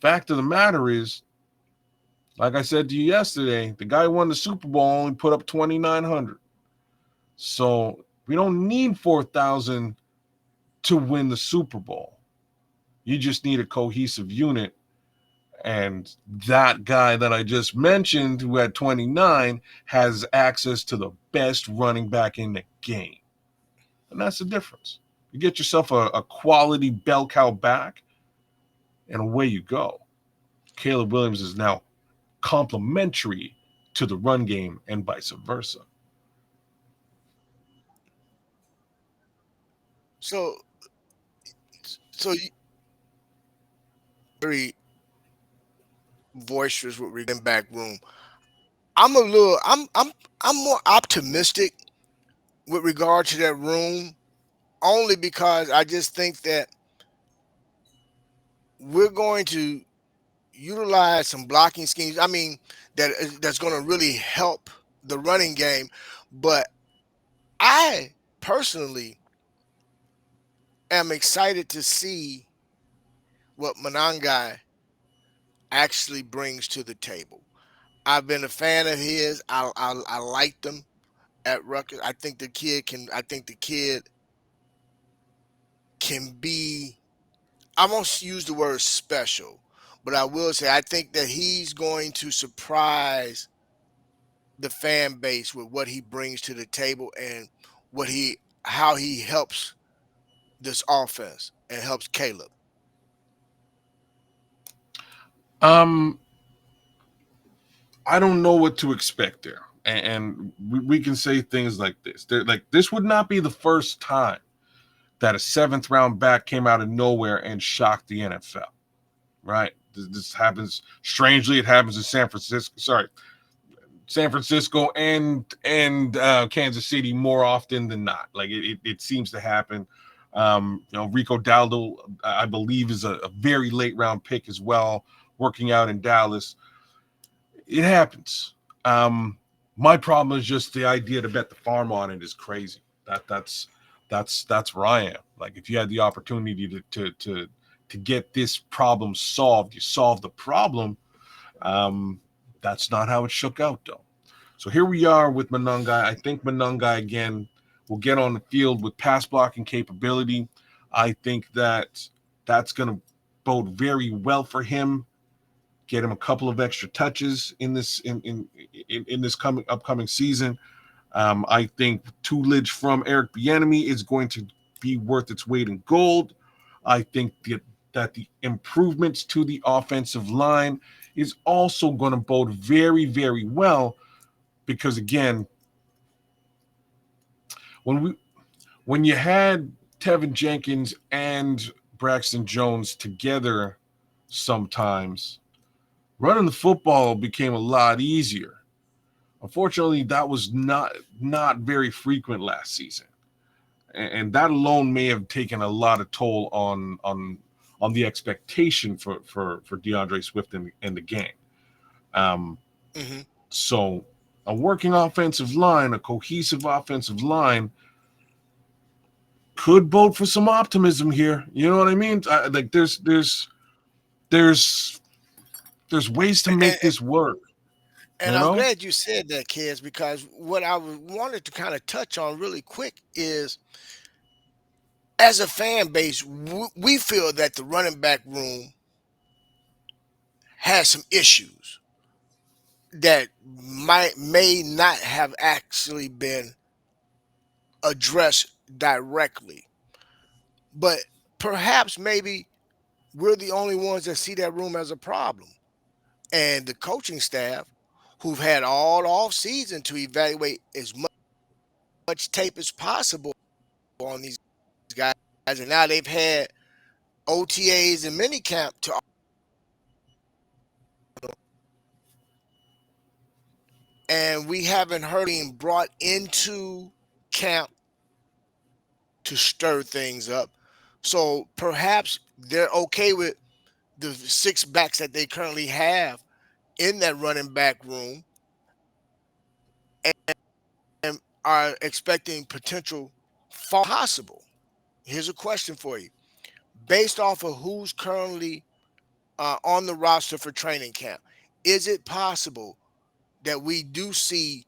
Fact of the matter is, like I said to you yesterday, the guy who won the Super Bowl only put up 2,900. So we don't need 4,000 to win the Super Bowl. You just need a cohesive unit. And that guy that I just mentioned, who had 29, has access to the best running back in the game. And that's the difference. You get yourself a quality bell cow back, and away you go. Caleb Williams is now complementary to the run game and vice versa. So you very boisterous with regarding back room. I'm a little. I'm more optimistic with regard to that room, only because I just think that we're going to utilize some blocking schemes. I mean, that's going to really help the running game. But I personally am excited to see what Manangai actually brings to the table. I've been a fan of his. I liked him at Rutgers. I think the kid can be. I won't use the word special, but I will say I think that he's going to surprise the fan base with what he brings to the table and what he how he helps this offense and helps Caleb. Um, I don't know what to expect there, and we can say things like this. Like this would not be the first time that a seventh round back came out of nowhere and shocked the NFL. Right? This happens strangely. It happens in San Francisco. Sorry, San Francisco and Kansas City more often than not. Like it seems to happen. Rico Dowdle, I believe, is a very late round pick as well, working out in Dallas. It happens. My problem is just the idea to bet the farm on it is crazy. That's where I am. Like if you had the opportunity to get this problem solved, you solve the problem. That's not how it shook out though. So here we are with Monangai. I think Monangai again will get on the field with pass blocking capability. I think that's going to bode very well for him. Get him a couple of extra touches in this upcoming season. I think Tutelage from Eric Bieniemy is going to be worth its weight in gold. I think that the improvements to the offensive line is also going to bode very, very well because again, when you had Tevin Jenkins and Braxton Jones together, sometimes running the football became a lot easier. Unfortunately, that was not very frequent last season, and that alone may have taken a lot of toll on the expectation for DeAndre Swift and the gang. Um, Hmm. so a working offensive line, a cohesive offensive line, could bode for some optimism here. You know what I mean? Like there's ways to And, make this work. and You I'm know? glad you said that, kids, because what wanted to kind of touch on really quick is as a fan base, we feel that the running back room has some issues that may not have actually been addressed directly. But perhaps maybe we're the only ones that see that room as a problem. And the coaching staff, who've had all off season to evaluate as much tape as possible on these guys, and now they've had OTAs and minicamp to, and we haven't heard him brought into camp to stir things up. So perhaps they're okay with the six backs that they currently have in that running back room and are expecting potential fall possible. Here's a question for you. Based off of who's currently on the roster for training camp, is it possible that we do see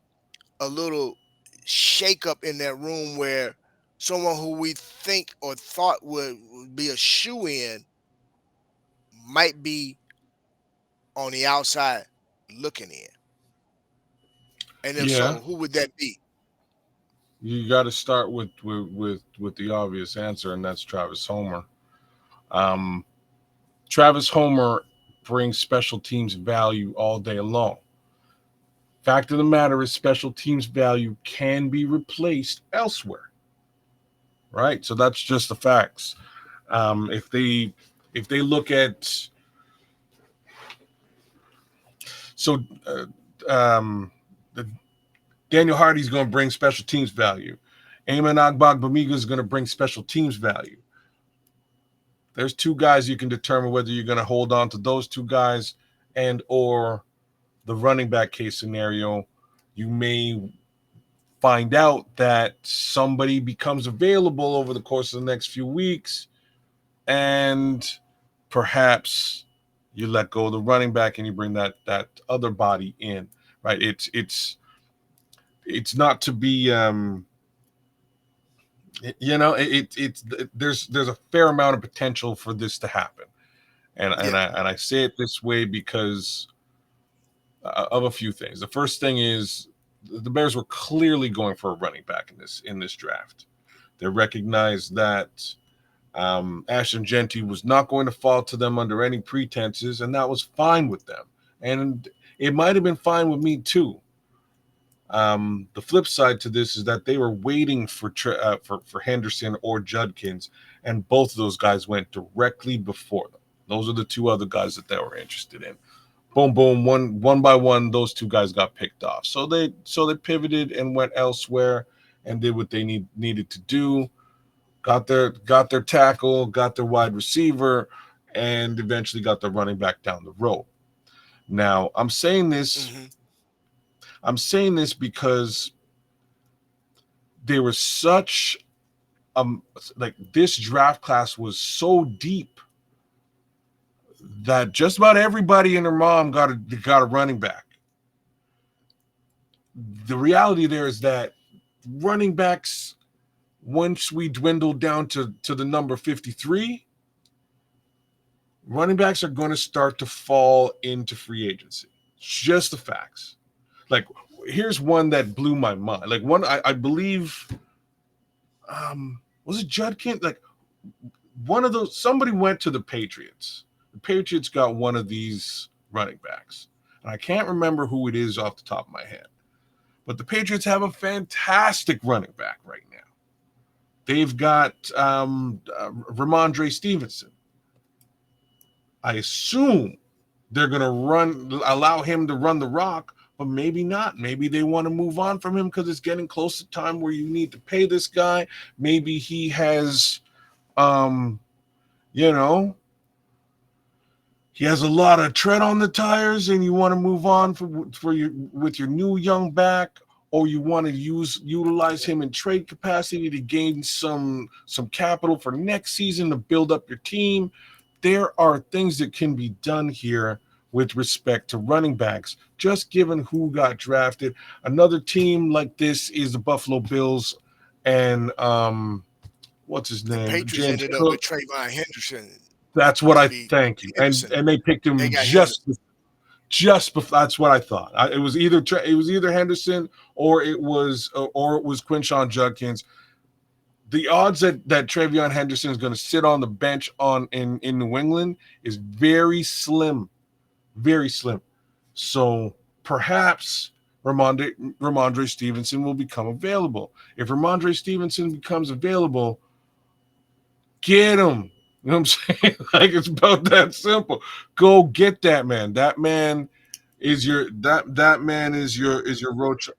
a little shakeup in that room where someone who we think or thought would be a shoe in might be on the outside looking in? And if Yeah. so, who would that be? You got to start with the obvious answer, and that's Travis Homer. Um, Travis Homer brings special teams value all day long. Fact of the matter is, special teams value can be replaced elsewhere, right? So that's just the facts. If they look at so the Daniel Hardy's going to bring special teams value. Eamon Agbagbamiga is going to bring special teams value. There's two guys you can determine whether you're going to hold on to those two guys and or the running back case scenario. You may find out that somebody becomes available over the course of the next few weeks and perhaps You let go of the running back and you bring that other body in, right? It's not to be there's a fair amount of potential for this to happen, and I say it this way because of a few things. The first thing is the Bears were clearly going for a running back in this draft. They recognized that Ashton Genty was not going to fall to them under any pretenses, and that was fine with them. And it might have been fine with me too. The flip side to this is that they were waiting for Henderson or Judkins, and both of those guys went directly before them. Those are the two other guys that they were interested in. Boom, boom, one by one, those two guys got picked off. So they pivoted and went elsewhere and did what they needed to do. Got their tackle, got their wide receiver, and eventually got the running back down the road. Now, I'm saying this because there was such this draft class was so deep that just about everybody and their mom got a running back. The reality there is that running backs, once we dwindle down to the number 53, running backs are going to start to fall into free agency. It's just the facts. Like, here's one that blew my mind. Like, one, I believe, was it Judkins? Like, one of those, somebody went to the Patriots. The Patriots got one of these running backs. And I can't remember who it is off the top of my head. But the Patriots have a fantastic running back right now. They've got Ramondre Stevenson. I assume they're going to allow him to run the rock, but maybe not. Maybe they want to move on from him because it's getting close to time where you need to pay this guy. Maybe he has, he has a lot of tread on the tires, and you want to move on with your new young back, or you want to utilize him in trade capacity to gain some capital for next season to build up your team. There are things that can be done here with respect to running backs, just given who got drafted. Another team like this is the Buffalo Bills and what's his name? The Patriots James ended Cook. up with Trayvon Henderson. That's what I thank you. Henderson. And they picked him just before. That's what I thought. It was either Henderson or it was Quinshon Judkins. The odds that Travion Henderson is going to sit on the bench in New England is very slim, very slim. So perhaps Ramondre Stevenson will become available. If Ramondre Stevenson becomes available, get him. You know what I'm saying? Like, it's about that simple. Go get that man. That man is your Roach.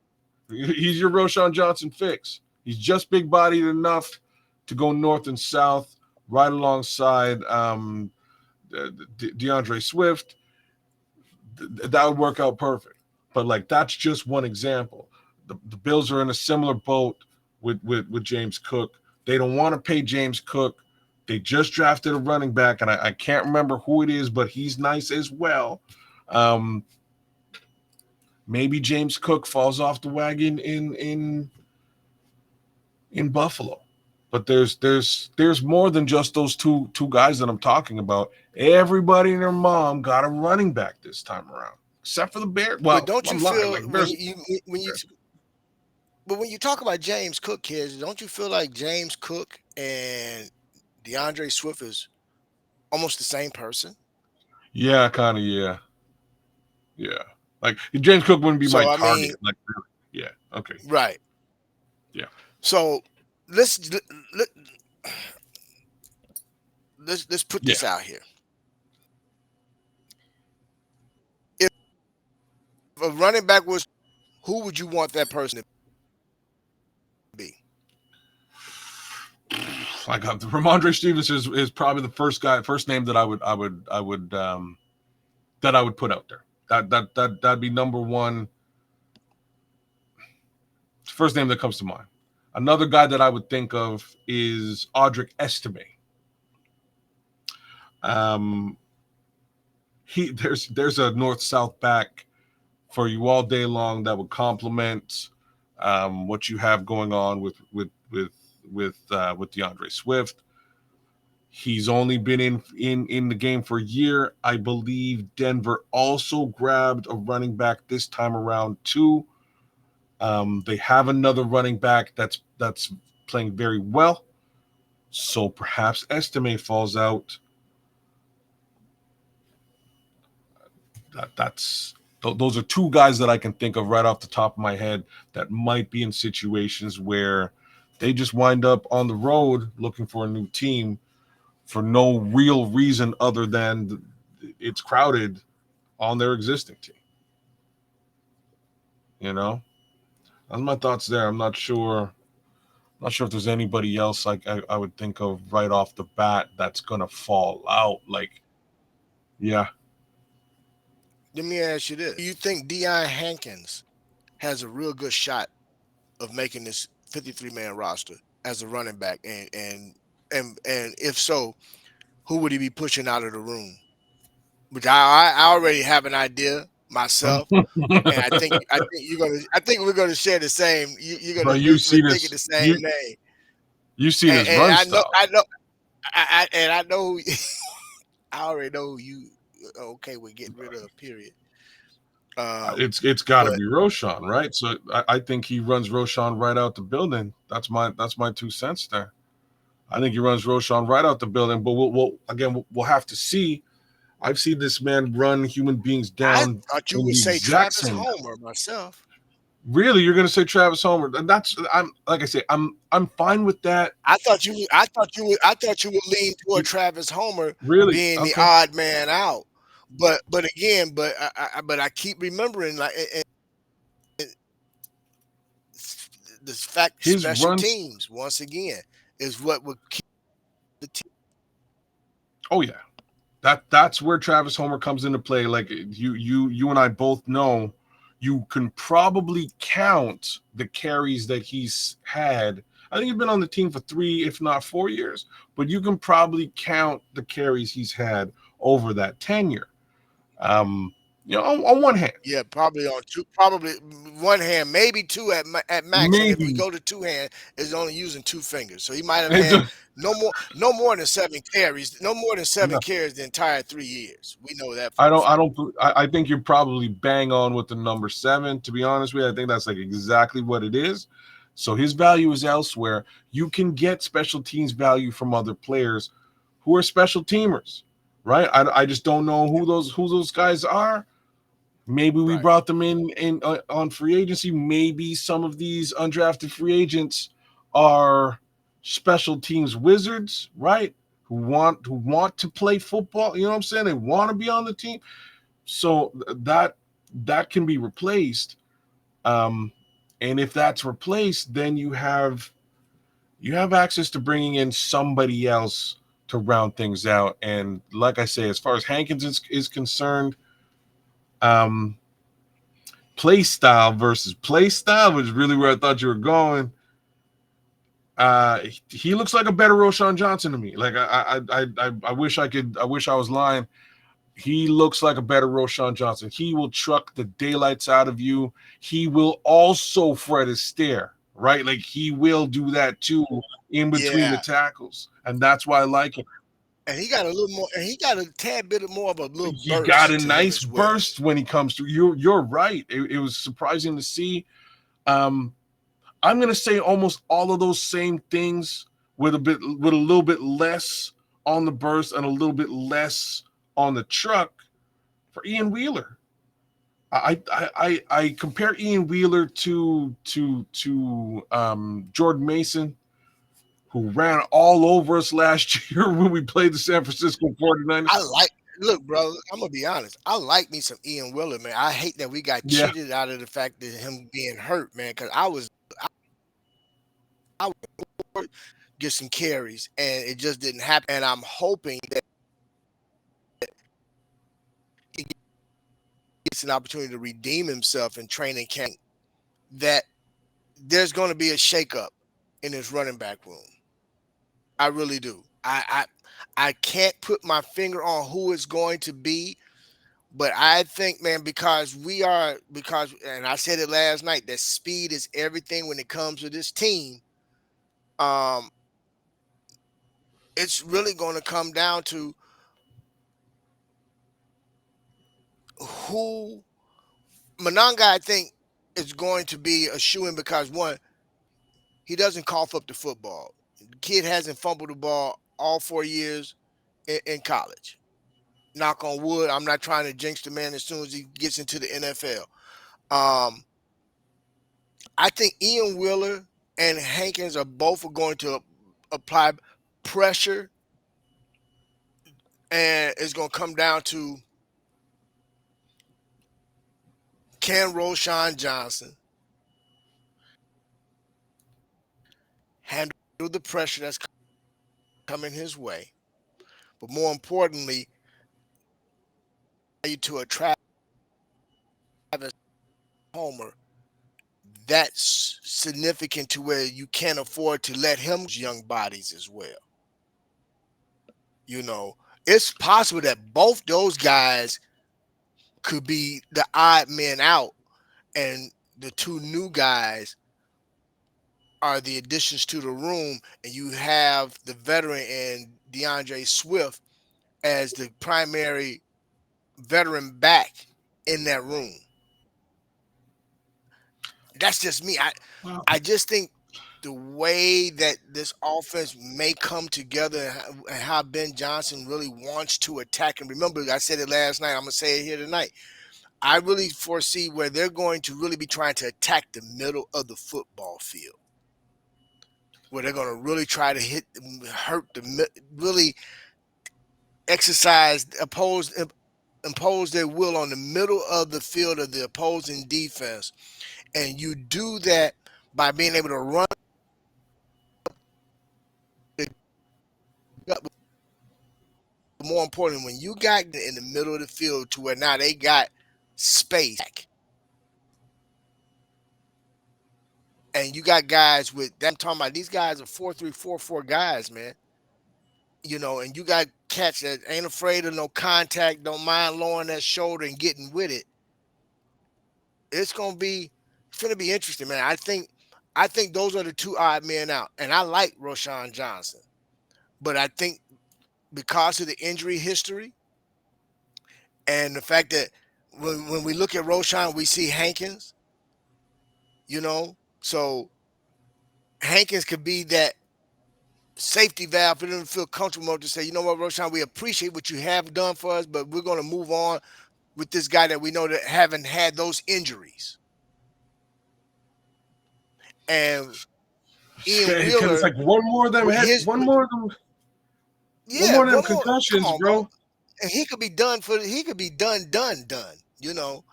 He's your Roschon Johnson fix. He's just big-bodied enough to go north and south, right alongside DeAndre Swift. That would work out perfect. But like, that's just one example. The Bills are in a similar boat with James Cook. They don't want to pay James Cook. They just drafted a running back, and I can't remember who it is, but he's nice as well. Maybe James Cook falls off the wagon in Buffalo. But there's more than just those two guys that I'm talking about. Everybody and their mom got a running back this time around, except for the Bears. Well, but don't you feel like when you talk about James Cook, kids, don't you feel like James Cook and DeAndre Swift is almost the same person? Yeah, kind of. Yeah. Like, James Cook wouldn't be my target. Yeah. Okay. Right. Yeah. So let's put this out here. If a running back was, who would you want that person to be? Like, Ramondre Stevenson is probably the first name that I would put out there. That'd be number one. First name that comes to mind. Another guy that I would think of is Audric Estime. there's a north-south back for you all day long that would complement what you have going on with DeAndre Swift. He's only been in the game for a year. I believe Denver also grabbed a running back this time around too. They have another running back that's playing very well. So perhaps Estime falls out. Those are two guys that I can think of right off the top of my head that might be in situations where they just wind up on the road looking for a new team for no real reason other than it's crowded on their existing team. You know, that's my thoughts there. I'm not sure. Not sure if there's anybody else like I would think of right off the bat that's gonna fall out. Like, yeah, Let me ask you this: do you think Deion Hankins has a real good shot of making this 53-man roster as a running back? And if so, who would he be pushing out of the room? Which I already have an idea myself, and I think we're gonna share the same. You're but gonna we're thinking the same name. you've seen his And run style. I know I already know who you okay with getting rid of. Period. It's got to But be Roshan, right? So I think he runs Roshan right out the building. That's my 2 cents there. I think he runs Roshan right out the building. But we'll have to see. I've seen this man run human beings I down thought you in would the say exact Travis same. Homer myself. Really, you're going to say Travis Homer? And I'm like I say, I'm fine with that. I thought you would lean toward Travis Homer Really, being the okay. odd man out. But again, I keep remembering like the fact His special runs. teams once again is what would keep the team. Oh yeah, that's where Travis Homer comes into play. Like you and I both know, you can probably count the carries that he's had. I think he's been on the team for 3, if not 4 years, but you can probably count the carries he's had over that tenure. Um, on one hand, Yeah, probably on two, probably one hand, maybe two at max. And if we maybe go to two hand, is only using two fingers. So he might have had no more than 7 carries, no more than seven no, carries the entire 3 years. We know that I for a don't. I fact. don't. I think you're probably bang on with the number 7. To be honest with you, I think that's like exactly what it is. So his value is elsewhere. You can get special teams value from other players who are special teamers, right? I just don't know who those guys are. Maybe we Right. brought them in on free agency. Maybe some of these undrafted free agents are special teams wizards, right? Who want to play football. You know what I'm saying? They want to be on the team. So that can be replaced. Um, and if that's replaced, then you have access to bringing in somebody else to round things out. And like I say, as far as Hankins is concerned, um, play style versus play style was really where I thought you were going. He looks like a better Roshan Johnson to me. Like I wish I was lying. He looks like a better Roshan Johnson. He will truck the daylights out of you. He will also Fred Astaire, right? Like he will do that too in between the Yeah. tackles, and that's why I like him. And he got a little more, and he got a tad bit more of a little He got a burst to him nice as well. burst when he comes through. You're right. It was surprising to see. Um, I'm gonna say almost all of those same things with a little bit less on the burst and a little bit less on the truck for Ian Wheeler. I compare Ian Wheeler to Jordan Mason, who ran all over us last year when we played the San Francisco 49ers. I like Look, bro, I'm gonna be honest. I like me some Ian Willer, man. I hate that we got Yeah, cheated out of the fact that him being hurt, man. Because I would get some carries, and it just didn't happen. And I'm hoping that he gets an opportunity to redeem himself in training camp. That there's going to be a shakeup in his running back room. I really do. I can't put my finger on who it's going to be, But I think, man, and I said it last night, that speed is everything when it comes to this team. Um, it's really going to come down to who Monanga, I think, is going to be a shoo-in because one, he doesn't cough up the football. The kid hasn't fumbled the ball all 4 years in college. Knock on wood. I'm not trying to jinx the man as soon as he gets into the NFL. Um, I think Ian Wheeler and Hankins are both going to apply pressure, and it's going to come down to can Roshan Johnson handle the pressure that's coming his way, but more importantly, you to a Travis Homer that's significant to where you can't afford to let him young bodies as well. You know, it's possible that both those guys could be the odd men out, and the two new guys are the additions to the room, and you have the veteran and DeAndre Swift as the primary veteran back in that room. That's just me. I just think the way that this offense may come together and how Ben Johnson really wants to attack. And remember, I said it last night. I'm gonna say it here tonight. I really foresee where they're going to really be trying to attack the middle of the football field, where they're going to really try to hurt really exercise, impose their will on the middle of the field of the opposing defense. And you do that by being able to run the gut. But more important, when you got in the middle of the field to where now they got space, and you got guys with that. I'm talking about these guys are 4-3, 4-4 guys, man. You know, and you got cats that ain't afraid of no contact, don't mind lowering that shoulder and getting with it. It's gonna be interesting, man. I think those are the two odd men out. And I like Roshan Johnson. But I think because of the injury history and the fact that when we look at Roshan, we see Hankins, you know. So Hankins could be that safety valve for them to feel comfortable to say, you know what, Roshan, we appreciate what you have done for us, but we're going to move on with this guy that we know that haven't had those injuries. And Ian Because it's Wheeler, like one more of them with his, one more of them, one yeah, more of them one more. Come concussions, on, bro. bro. And he could be done he could be done. You know,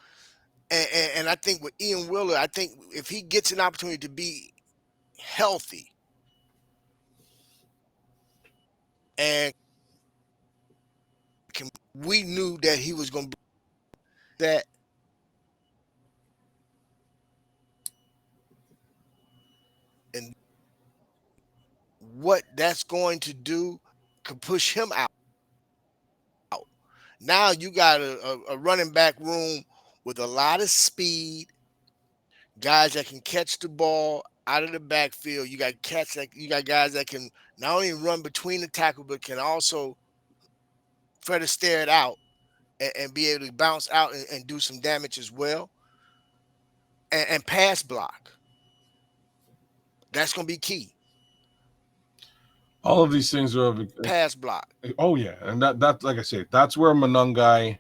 and I think with Ian Wheeler, I think if he gets an opportunity to be healthy and we knew that he was going to be that. And what that's going to do could push him out. Now you got a running back room with a lot of speed, guys that can catch the ball out of the backfield. You got guys that can not only run between the tackle, but can also try to stare it out and be able to bounce out and do some damage as well. And pass block. That's going to be key. All of these things are Pass block. oh yeah, and that like I say, that's where Monangai.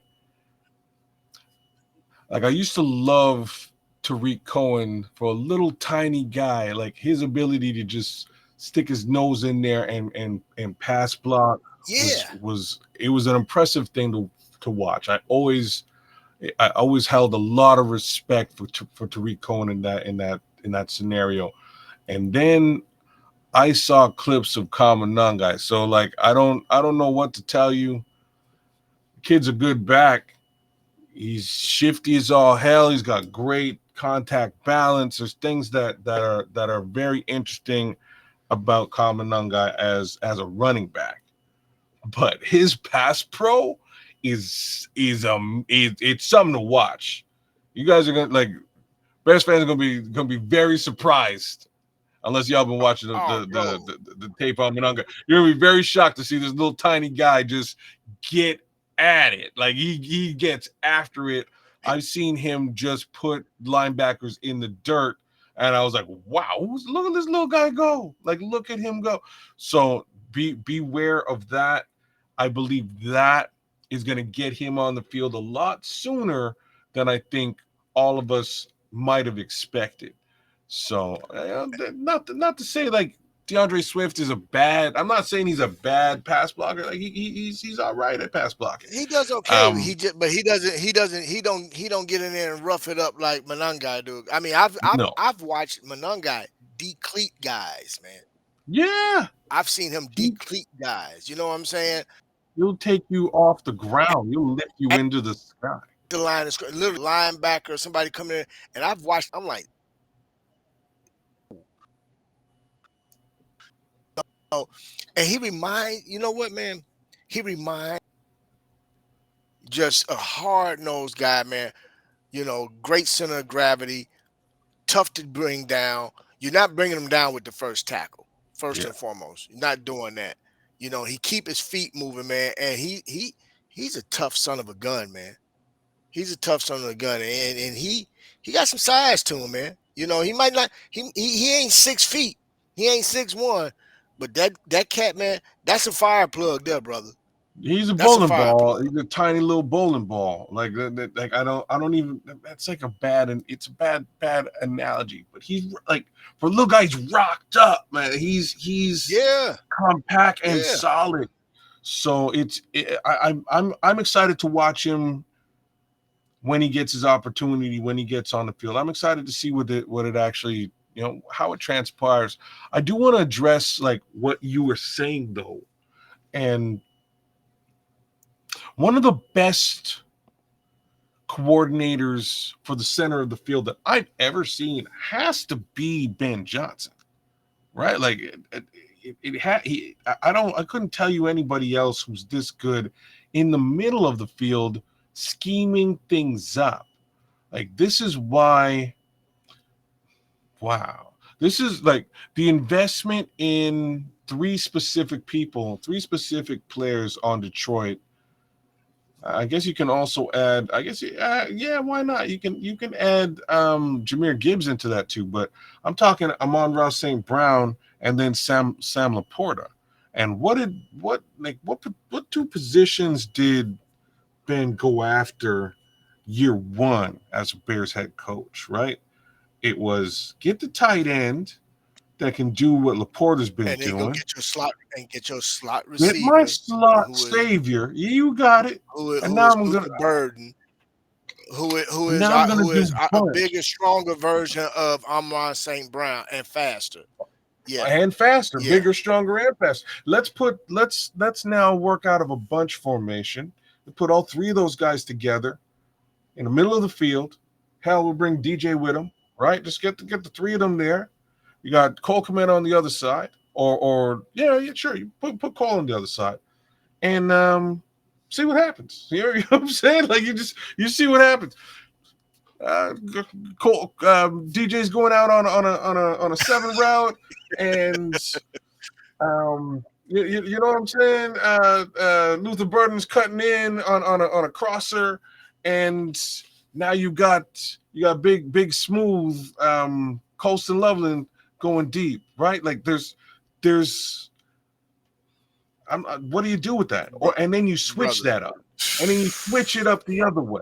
Like I used to love Tariq Cohen for a little tiny guy, like his ability to just stick his nose in there and pass block Yeah. was it was an impressive thing to watch. I always held a lot of respect for Tariq Cohen in that scenario. And then I saw clips of Kamanungai. So like I don't know what to tell you. Kid's a good back. He's shifty as all hell. He's got great contact balance. There's things that are very interesting about Kamanungai as a running back. But his pass pro it's something to watch. You guys are gonna like Bears fans are gonna be very surprised unless y'all been watching the Oh, the bro. the, the, the tape on Mononga. You're gonna be very shocked to see this little tiny guy just get at it. Like he gets after it. I've seen him just put linebackers in the dirt, and I was like, wow, look at this little guy go. Like, look at him go. So beware of that. I believe that is gonna get him on the field a lot sooner than I think all of us might have expected. So not to say like DeAndre Swift is a bad. I'm not saying he's a bad pass blocker. Like he's all right at pass blocking. He does okay. Um, But he don't get in there and rough it up like Monangai do. I mean, no, I've watched Monangai decleat guys, man. yeah, I've seen him he decleat guys. You know what I'm saying? he'll take you off the ground. He'll lift you into the sky. The line is literally linebacker, somebody coming in, and I've watched. I'm like, oh, and you know what, man? He reminds just a hard nosed guy, man. Great center of gravity, tough to bring down. You're not bringing him down with the first tackle, first Yeah, and foremost. You're not doing that. He keep his feet moving, man, and he's a tough son of a gun, man. He's a tough son of a gun, and he got some size to him, man. He might not he ain't 6 feet, he ain't 6'1", but that cat, man, that's a fire plug there, brother. he's a That's a bowling fire ball. plug. He's a tiny little bowling ball. Like I don't even. That's like a bad and it's a bad analogy. But he's like for a little guy, he's rocked up, man. He's Yeah, compact and yeah. solid. So I'm excited to watch him when he gets his opportunity, when he gets on the field. I'm excited to see what it actually, how it transpires. I do want to address like what you were saying though, and one of the best coordinators for the center of the field that I've ever seen has to be Ben Johnson, right? Like it had I couldn't tell you anybody else who's this good in the middle of the field scheming things up. Like this is why wow. This is like the investment in three specific players on Detroit. I guess you can also add. I guess yeah, why not? You can add Jameer Gibbs into that too. But I'm talking Amon-Ra St. Brown and then Sam Laporta. And what two positions did Ben go after year one as a Bears head coach? Right, it was get the tight end that can do what Laporta's been And then go doing. get your slot Get my receiver, slot who is savior. You got it. who is, And who now is I'm gonna Luther Burden, who is who and is now I'm uh, gonna who do is a bunch. bigger, stronger version of Amon St. Brown and faster. Yeah, And faster, yeah. bigger, stronger, and faster. Let's now work out of a bunch formation. We put all three of those guys together in the middle of the field. Hell, we'll bring DJ with him, right? Just get the three of them there. You got Cole Kmet on the other side, or yeah, sure. You put Cole on the other side, and see what happens. You know what I'm saying? Like you see what happens. Uh, Cole, DJ's going out on a 7 route, and you know what I'm saying? Luther Burden's cutting in on a crosser, and now you got big smooth Colston Loveland going deep, right? Like there's what do you do with that? And then you switch Brother. that up, and then you switch it up the other way,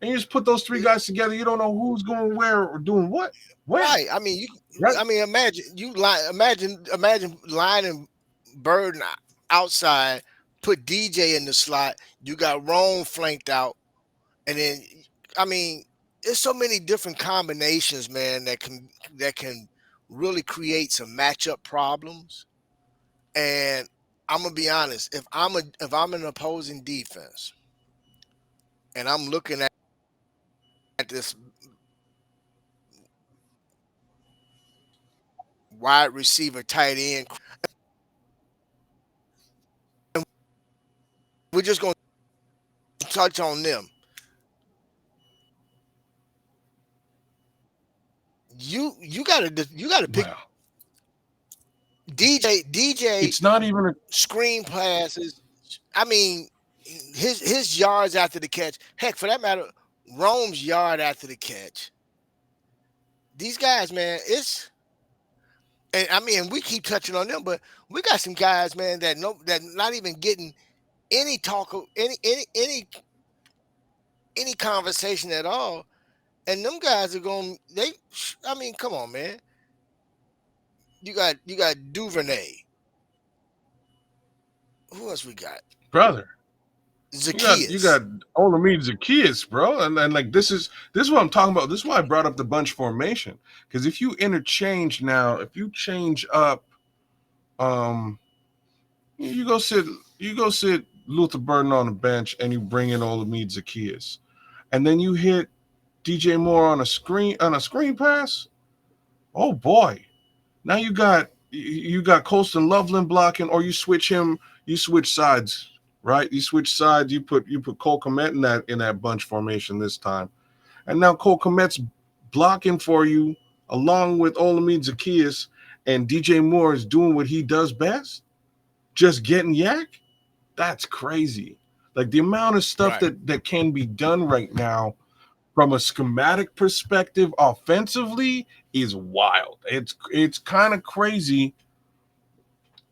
and you just put those three guys together. You don't know who's going where or doing what when, Right. I mean, right? imagine lining Burden outside, put DJ in the slot. You got Rome flanked out, and then I mean, there's so many different combinations, man, that can really create some matchup problems. And I'm gonna be honest, if I'm an opposing defense and I'm looking at this wide receiver, tight end, we're just gonna touch on them. You gotta pick Wow. DJ It's not even a screen passes. I mean, his yards after the catch. Heck, for that matter, Rome's yard after the catch. These guys, man, and I mean, we keep touching on them, but we got some guys, man, that not even getting any talk, any conversation at all. And them guys are going. I mean, come on, man. You got Duvernay. Who else we got? brother. Zacchaeus. You got Olamide Zacchaeus, bro, and like this is what I'm talking about. This is why I brought up the bunch formation, because if you interchange now, if you change up, you go sit Luther Burden on the bench, and you bring in Olamide Zacchaeus, and then you hit DJ Moore on a screen pass. Oh boy, now you got Colston Loveland blocking, or you switch sides. Right, you switch sides. You put Cole Kmet in that bunch formation this time, and now Cole Kmet's blocking for you along with Olamide Zacchaeus, and DJ Moore is doing what he does best, just getting yak. That's crazy. Like the amount of stuff that can be done right now from a schematic perspective offensively is wild. It's kind of crazy.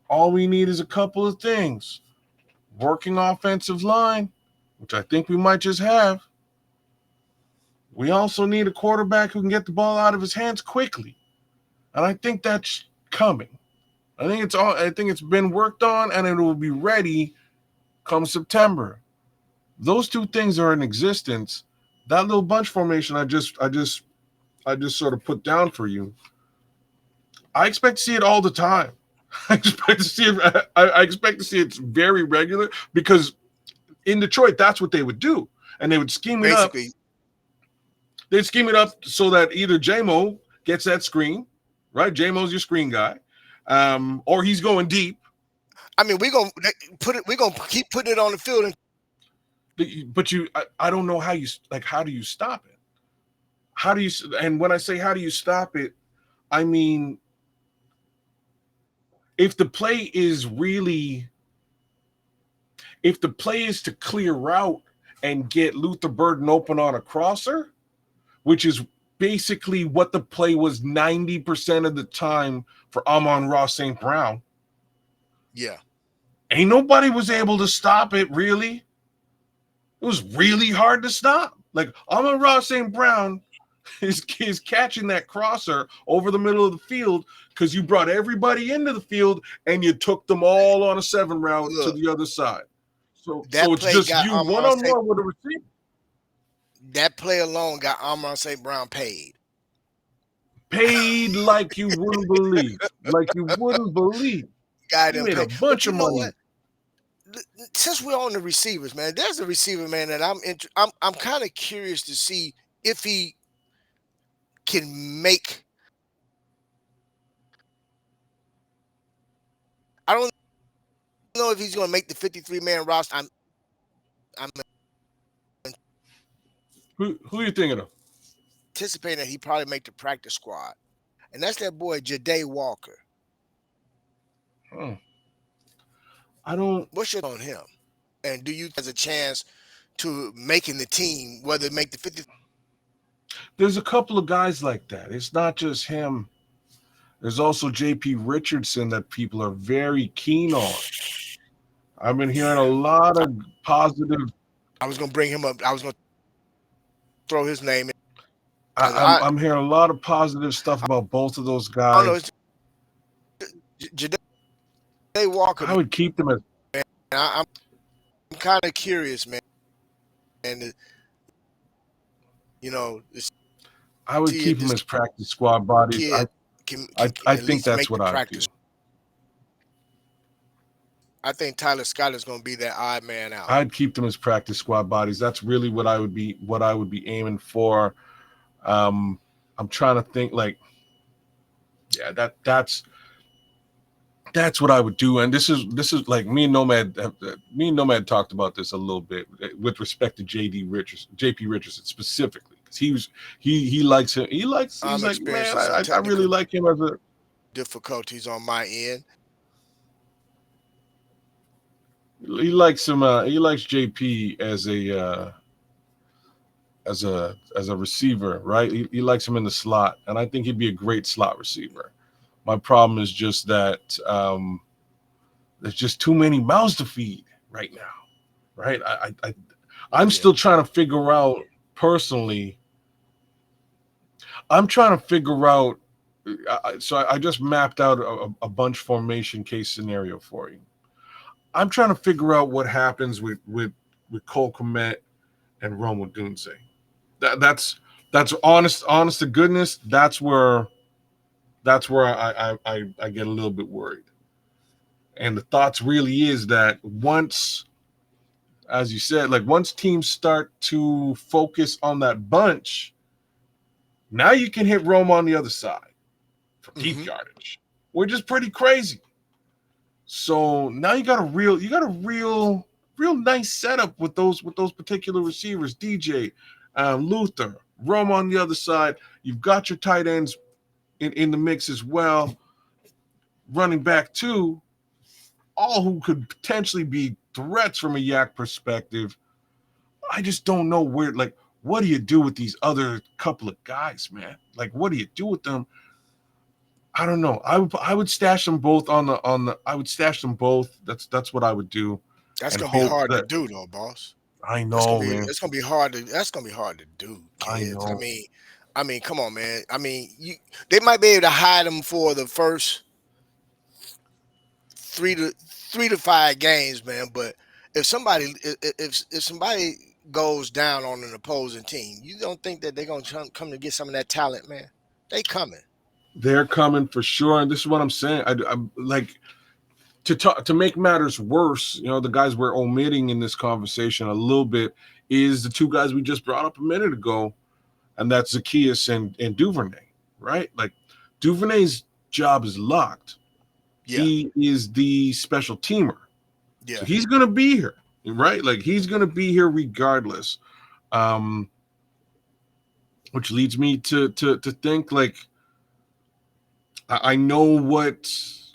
All we need is a couple of things. Working offensive line, which I think we might just have. We also need a quarterback who can get the ball out of his hands quickly. And I think that's coming. I think it's been worked on, and it will be ready come September. Those two things are in existence. That little bunch formation I just sort of put down for you. I expect to see it all the time. I expect to see it very regular, because in Detroit, that's what they would do. And they would scheme it up. They'd scheme it up so that either J-Mo gets that screen, right? J-Mo's your screen guy. Or he's going deep. I mean, we're gonna keep putting it on the field. But I don't know how do you stop it? And when I say how do you stop it, I mean, if the play is to clear route and get Luther Burden open on a crosser, which is basically what the play was 90% of the time for Amon-Ra St. Brown. Yeah. Ain't nobody was able to stop it, really. It was really hard to stop. Like, Amon-Ra St. Brown is catching that crosser over the middle of the field because you brought everybody into the field and you took them all on a 7 route to the other side. So it's just you one-on-one with a receiver. That play alone got Amon St. Brown paid. Paid like you wouldn't believe. Like you wouldn't believe. Got He him made paid. a bunch of money. What? Since we're on the receivers, man, there's a receiver, man, that I'm kind of curious to see if he can make. I don't know if he's going to make the 53-man roster. Who are you thinking of? Anticipating that he probably make the practice squad, and that's that boy Ja'Day Walker. What's your on him? And do you have a chance to making the team, whether it make the 50? There's a couple of guys like that. It's not just him. There's also J.P. Richardson that people are very keen on. I've been hearing a lot of positive. I was going to bring him up. I was going to throw his name in. I'm hearing a lot of positive stuff about both of those guys. Ja'Day Walker. I would keep them as. Man, I'm kind of curious, man. And I would keep them as practice squad bodies. I think that's what I do. I think Tyler Scott is going to be that odd man out. I'd keep them as practice squad bodies. That's really what I would be aiming for. I'm trying to think That's what I would do. And this is like me and Nomad talked about this a little bit with respect to JP Richardson specifically, because he likes him. He's I'm like, man, experiencing some I really technical like him as a. difficulties on my end. He likes him. He likes JP as a receiver, right? He likes him in the slot, and I think he'd be a great slot receiver. My problem is just that there's just too many mouths to feed right now, right? I'm Yeah. still trying to figure out personally. I'm trying to figure out. So I just mapped out a bunch formation case scenario for you. I'm trying to figure out what happens with Cole Kmet and Rome Odunze. That's honest to goodness. That's where I get a little bit worried. And the thoughts really is that once, as you said, like once teams start to focus on that bunch, now you can hit Rome on the other side for deep Mm-hmm. yardage, which is pretty crazy. So now you got a real nice setup with those particular receivers, DJ, Luther, Rome on the other side. You've got your tight ends in the mix as well, running back too, all who could potentially be threats from a Yak perspective. I just don't know where, like, what do you do with these other couple of guys, man? Like, what do you do with them? I don't know. I would stash them both on the. I would stash them both. That's what I would do, That's and gonna be hope hard to that. do though, boss. I That's gonna know, be man. that's gonna be hard to that's gonna be hard to do, I kids. know. I mean, come on, man. I mean, they might be able to hide them for the first 3 to 5 games, man. But if somebody goes down on an opposing team, you don't think that they're gonna come to get some of that talent, man? They coming. They're coming for sure, and this is what I'm saying. I'm like to make matters worse. The guys we're omitting in this conversation a little bit is the two guys we just brought up a minute ago, and that's Zacchaeus and Duvernay, right? Like Duvernay's job is locked. Yeah, He is the special teamer. So yeah. he's going to be here, right? Like he's going to be here regardless. Um, which leads me to think like I know what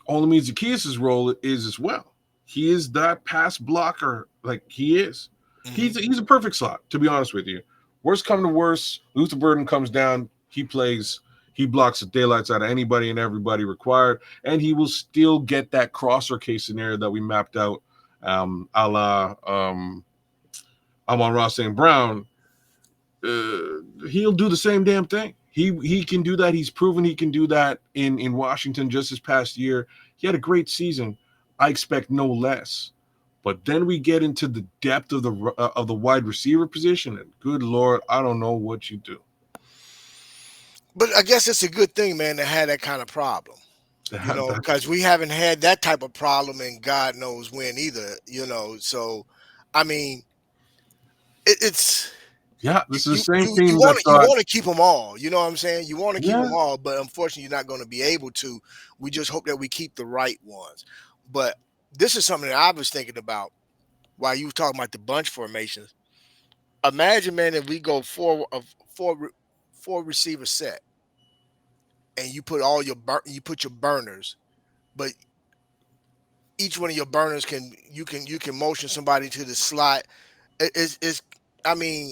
Olamide Zacchaeus' role is as well. He is that pass blocker, like he is. Hmm. He's a perfect slot, to be honest with you. Worst come to worst, Luther Burden comes down, he plays, he blocks the daylights out of anybody and everybody required, and he will still get that crosser case scenario that we mapped out, a la Amon-Ra St. Brown. He'll do the same damn thing. He can do that. He's proven he can do that in Washington just this past year. He had a great season. I expect no less. But then we get into the depth of the wide receiver position, and good Lord, I don't know what you do. But I guess it's a good thing, man, to have that kind of problem. Because we haven't had that type of problem in God knows when either. So I mean, it's Yeah, you this is you the same you you team that want to you thought, want to keep them all. You know what I'm saying? You want to keep yeah, them all, but unfortunately, you're not going to be able to. We just hope that we keep the right ones. But this is something that I was thinking about while you were talking about the bunch formations. Imagine, man, if we go four receiver set, and you put you put your burners, but each one of your burners you can motion somebody to the slot. It's I mean,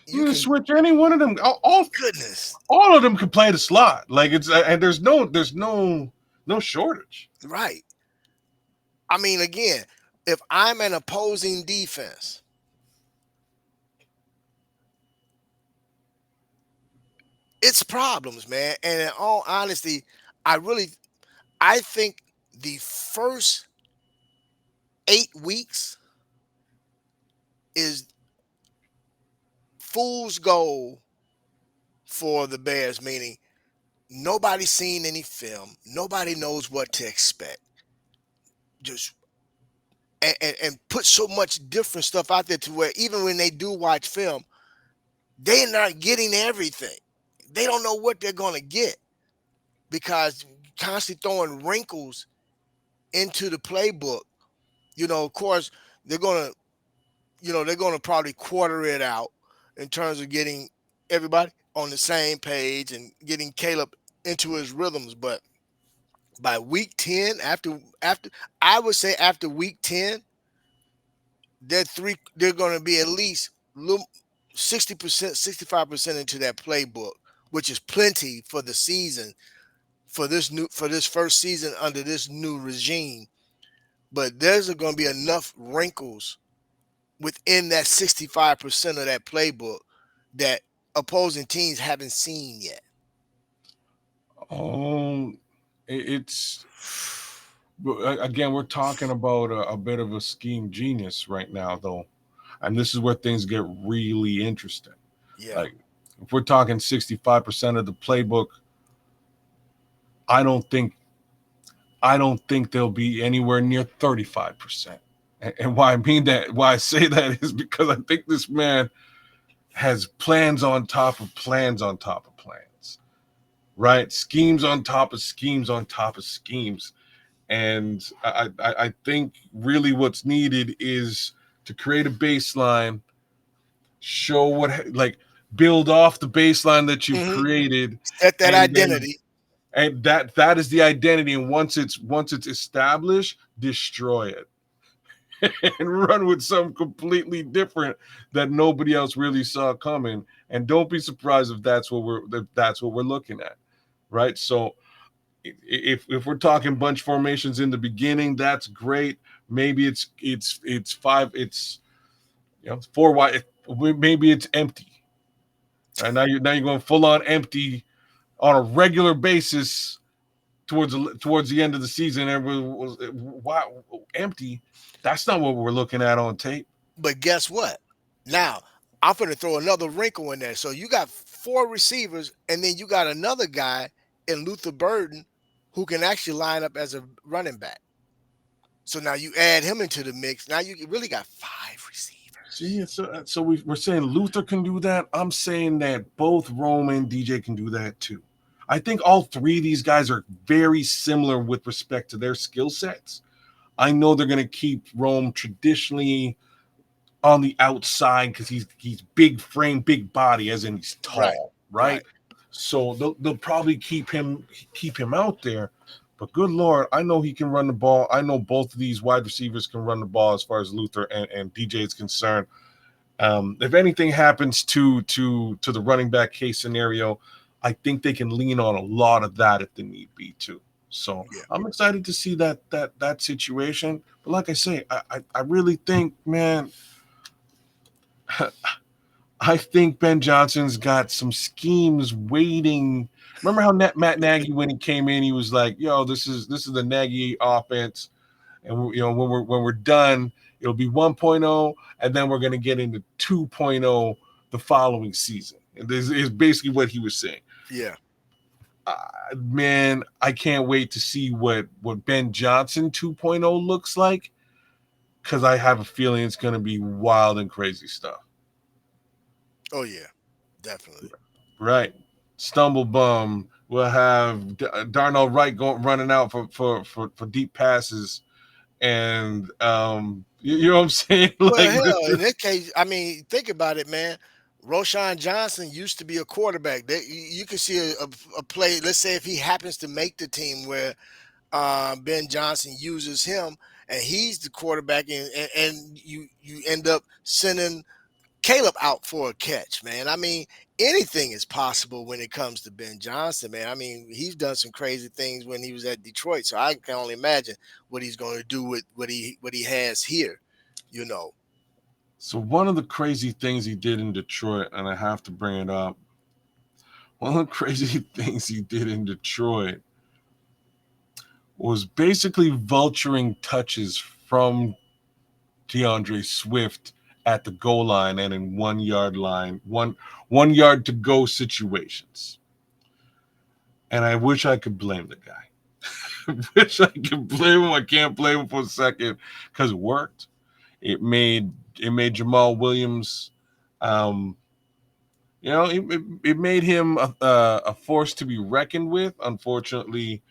you you can can switch any one of them. goodness, All of them can play the slot. Like it's and there's no shortage. right. I mean, again, if I'm an opposing defense, it's problems, man. And in all honesty, I really I think the first 8 weeks is fool's gold for the Bears, meaning nobody's seen any film, nobody knows what to expect. Just and put so much different stuff out there to where even when they do watch film, they're not getting everything. They don't know what they're gonna get because constantly throwing wrinkles into the playbook, of course, they're gonna, they're gonna probably quarter it out in terms of getting everybody on the same page and getting Caleb into his rhythms. But by week 10, after I would say after week 10, they're gonna be at least 60%, 65% into that playbook, which is plenty for the season, for this first season under this new regime. But there's going to be enough wrinkles within that 65% of that playbook that opposing teams haven't seen yet. Um, it's again, we're talking about a bit of a scheme genius right now, though, and this is where things get really interesting. Yeah. Like, if we're talking 65% of the playbook, I don't think I don't think they'll be anywhere near 35%. And why I mean that, why I say that is because I think this man has plans on top of plans on top of plans, right? Schemes on top of schemes on top of schemes. And I think really what's needed is to create a baseline, show what, like, build off the baseline that you've Hmm. created, Set that and then identity. and that is the identity. And once it's established, destroy it and run with something completely different that nobody else really saw coming. And don't be surprised if that's what we're looking at, right? So if we're talking bunch formations in the beginning, that's great. Maybe it's five, it's four wide. Maybe it's empty. Right now you're going full on empty on a regular basis towards the end of the season. Everyone was, wow, empty. That's not what we're looking at on tape. But guess what? Now, I'm going to throw another wrinkle in there. So you got four receivers, and then you got another guy in Luther Burden who can actually line up as a running back. So now you add him into the mix. Now you really got five See, receivers. so we're saying Luther can do that. I'm saying that both Rome and DJ can do that too. I think all three of these guys are very similar with respect to their skill sets. I know they're going to keep Rome traditionally on the outside because he's big frame, big body, as in he's Right, tall, right. right? So they'll probably keep him out there. But good Lord, I know he can run the ball. I know both of these wide receivers can run the ball as far as Luther and DJ is concerned. If anything happens to the running back case scenario, I think they can lean on a lot of that if the need be too. So Yeah. I'm excited to see that situation. But like I say, I really think, man, I think Ben Johnson's got some schemes waiting. Remember how Matt Nagy, when he came in, he was like, "Yo, this is the Nagy offense, and when we're done, it'll be 1.0, and then we're gonna get into 2.0 the following season." And this is basically what he was saying. Yeah. Man, I can't wait to see what Ben Johnson 2.0 looks like, because I have a feeling it's gonna be wild and crazy stuff. Oh yeah. Definitely. Right. Stumble bum. We'll have Darnell Wright running out for deep passes, and you know what I'm saying? Well, Like hell, this. in this case, I mean, think about it, man. Roshan Johnson used to be a quarterback. You can see a play. Let's say if he happens to make the team where Ben Johnson uses him, and he's the quarterback, and you end up sending Caleb out for a catch, man. I mean, anything is possible when it comes to Ben Johnson, man. I mean, he's done some crazy things when he was at Detroit, so I can only imagine what he's going to do with what he has here. You know, So one of the crazy things he did in Detroit, and I have to bring it up. One of the crazy things he did in Detroit was basically vulturing touches from DeAndre Swift at the goal line and in 1 yard line, one yard to go situations. And I wish I could blame the guy. I wish I could blame him. I can't blame him for a second because it worked. It made Jamal Williams, um, it made him a force to be reckoned with. Unfortunately,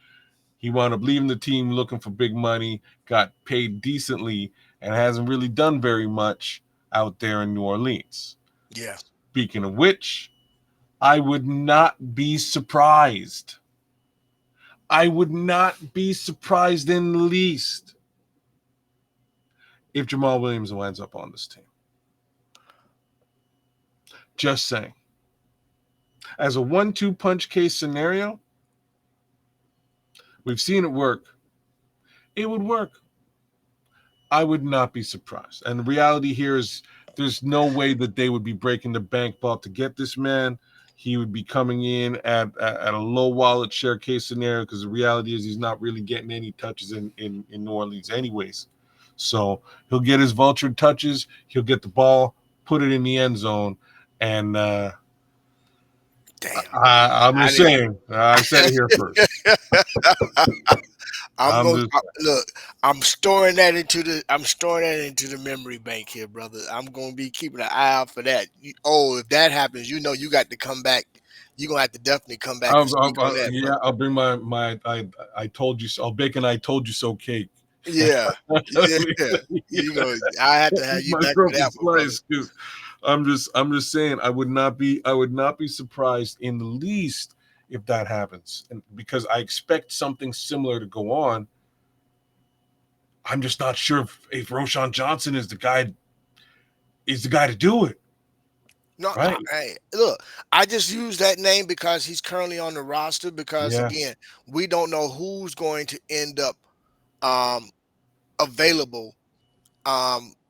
He wound up leaving the team looking for big money, got paid decently, and hasn't really done very much out there in New Orleans. Yeah. Speaking of which, I would not be surprised. I would not be surprised in the least if Jamal Williams winds up on this team. Just saying. As a 1-2 punch case scenario, we've seen it work. It would work. I would not be surprised. And the reality here is there's no way that they would be breaking the bank vault to get this man. He would be coming in at a low wallet share case scenario because the reality is he's not really getting any touches in New Orleans anyways. So he'll get his vulture touches. He'll get the ball, put it in the end zone. And Damn. I'm I just didn't. saying, I said it here first. I'm I'm going just, to look. I'm storing that into the memory bank here, brother. I'm going to be keeping an eye out for that. If that happens, you got to come back. You're gonna have to definitely come back and speak on that, yeah, brother. I'll bring my I told you so. I'll bake an I told you so cake. Yeah, yeah. I have to have you My back for trumpet that one, brother. slice because I'm just saying I would not be surprised in the least if that happens, and because I expect something similar to go on. I'm just not sure if Roshan Johnson is the guy to do it, No, right? look, I just use that name because he's currently on the roster. Because Yeah. again, we don't know who's going to end up um, available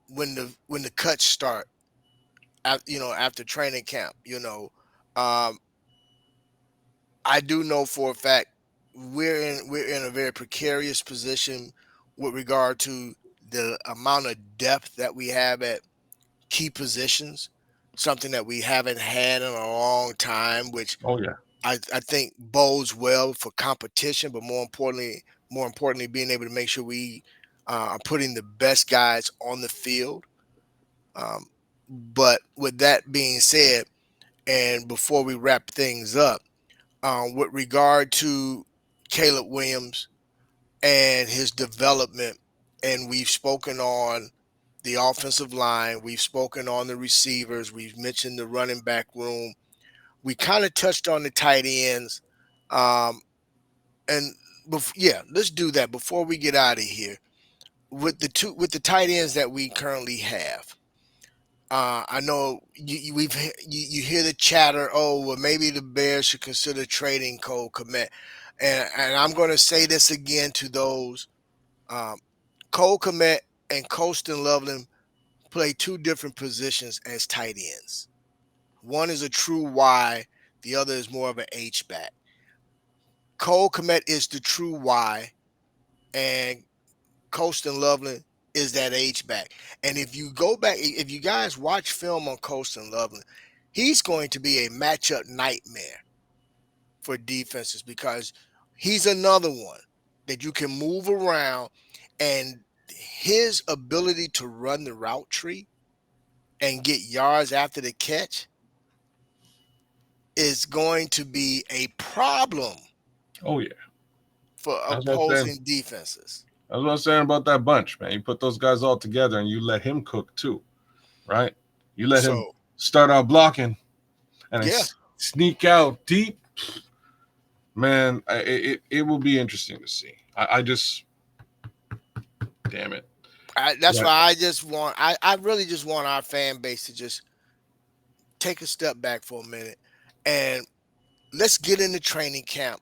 when the cuts start. After training camp. Um, I do know for a fact we're in a very precarious position with regard to the amount of depth that we have at key positions, something that we haven't had in a long time, which Oh yeah. I think bodes well for competition, but more importantly, being able to make sure we are putting the best guys on the field. Um, but with that being said, and before we wrap things up, with regard to Caleb Williams and his development, and we've spoken on the offensive line, we've spoken on the receivers, we've mentioned the running back room, we kind of touched on the tight ends, um, and yeah, let's do that before we get out of here with the tight ends that we currently have. I know you hear the chatter. Oh, well, maybe the Bears should consider trading Cole Kmet, and I'm going to say this again to those. Um, Cole Kmet and Colston Loveland play two different positions as tight ends. One is a true Y, the other is more of an H back. Cole Kmet is the true Y, and Colston Loveland is that H back. And if you go back, if you guys watch film on Colston Loveland, he's going to be a matchup nightmare for defenses because he's another one that you can move around, and his ability to run the route tree and get yards after the catch is going to be a problem Oh yeah. for That's what I'm saying. opposing defenses. That's what I'm saying about that bunch, man. You put those guys all together and you let him cook too, right? You let him So, start out blocking and then yeah, sneak out deep. Man, it will be interesting to see. I just, damn it. that's Yeah. why I really just want our fan base to just take a step back for a minute and let's get into training camp.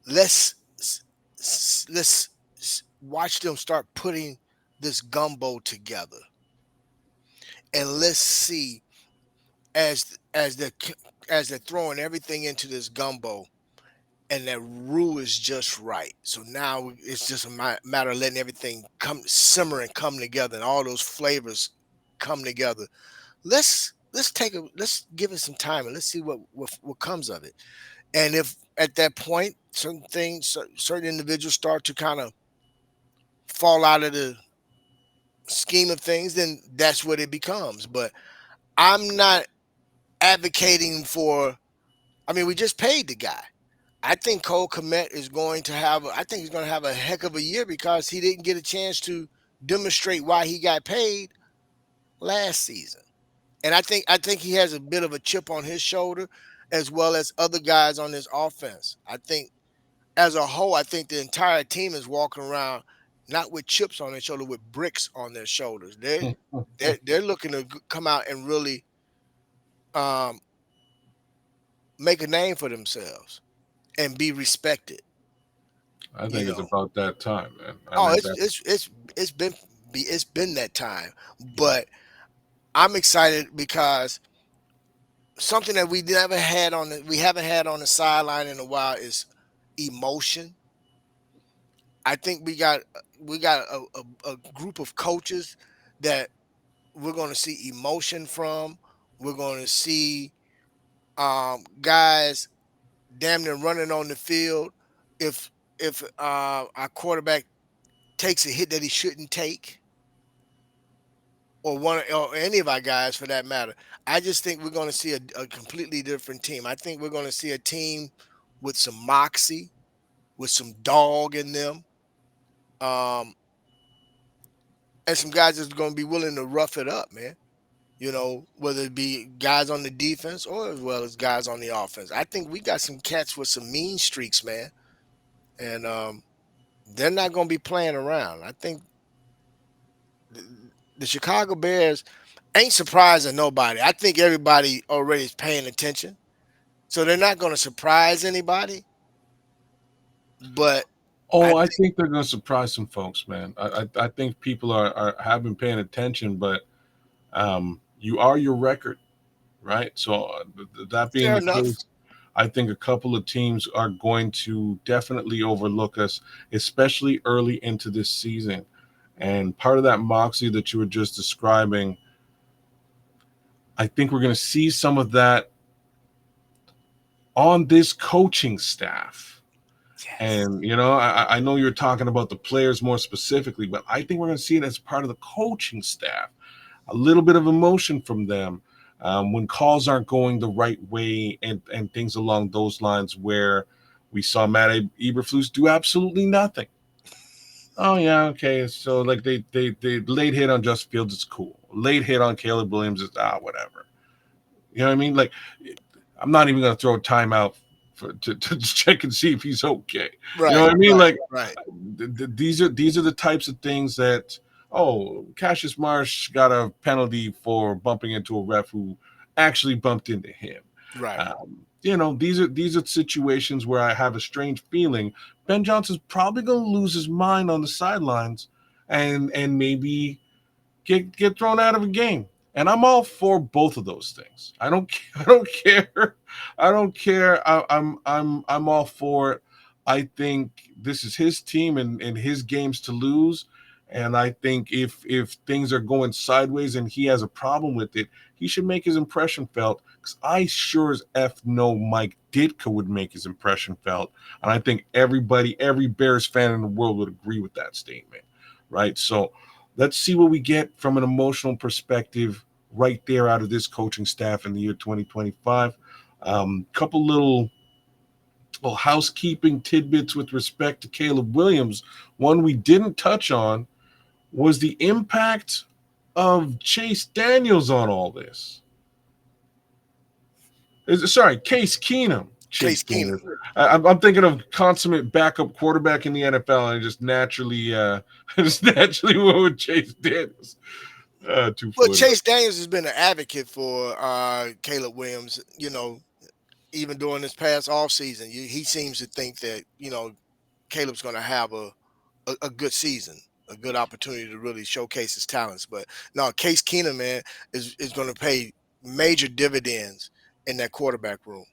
Let's watch them start putting this gumbo together, and let's see as they're throwing everything into this gumbo, and that roux is just right. So now it's just a matter of letting everything come simmer and come together, and all those flavors come together. Let's give it some time and let's see what comes of it. And if at that point certain individuals start to kind of fall out of the scheme of things, then that's what it becomes. But I'm not advocating for. I mean, we just paid the guy. I think Cole Kmet is going to have. I think he's going to have a heck of a year because he didn't get a chance to demonstrate why he got paid last season. And I think he has a bit of a chip on his shoulder, as well as other guys on this offense. I think as a whole, I think the entire team is walking around not with chips on their shoulder, with bricks on their shoulders. They're looking to come out and really um, make a name for themselves and be respected. I You think it's know, about that time, man. I oh, think that it's been that time, but I'm excited because something that we haven't had on the sideline in a while is emotion. I think we got a group of coaches that we're going to see emotion from. We're going to see guys damn near running on the field if our quarterback takes a hit that he shouldn't take, or one or any of our guys for that matter. I just think we're going to see a completely different team. I think we're going to see a team with some moxie, with some dog in them, um, and some guys that's going to be willing to rough it up, man. Whether it be guys on the defense or as well as guys on the offense. I think we got some cats with some mean streaks, man, and they're not going to be playing around. I think the Chicago Bears ain't surprising nobody. I think everybody already is paying attention, so they're not going to surprise anybody. But I Oh, I think think they're going to surprise some folks, man. I think people are have been paying attention, but you are your record, right? So that being fair the enough. case, I think a couple of teams are going to definitely overlook us, especially early into this season. And part of that moxie that you were just describing, I think we're going to see some of that on this coaching staff. Yes. And I know you're talking about the players more specifically, but I think we're going to see it as part of the coaching staff. A little bit of emotion from them when calls aren't going the right way, and things along those lines, where we saw Matt Eberflus do absolutely nothing. Oh yeah, okay. So like they late hit on Justin Fields, it's cool. Late hit on Caleb Williams is whatever. You know what I mean? Like I'm not even going to throw a timeout to check and see if he's okay. You know Right. what I mean? Right. Like Right. these are the types of things that Cassius Marsh got a penalty for bumping into a ref who actually bumped into him. Right. These are situations where I have a strange feeling Ben Johnson's probably going to lose his mind on the sidelines and maybe get thrown out of a game. And I'm all for both of those things. I don't I don't care. I don't care. I'm all for it. I think this is his team and his games to lose. And I think if things are going sideways and he has a problem with it, he should make his impression felt. Because I sure as F know Mike Ditka would make his impression felt. And I think every Bears fan in the world would agree with that statement. Right. So let's see what we get from an emotional perspective right there out of this coaching staff in the year 2025. Couple little housekeeping tidbits with respect to Caleb Williams. One we didn't touch on was the impact of Chase Daniels on all this. Case Keenum. Case Chase Keenum. Daniels. I'm thinking of consummate backup quarterback in the NFL, and I just naturally, just naturally went with Chase Daniels. Well, 240. Chase Daniels has been an advocate for Caleb Williams. Even during this past offseason, he seems to think that Caleb's going to have a good season, a good opportunity to really showcase his talents. But no, Case Keenum, man, is going to pay major dividends in that quarterback room.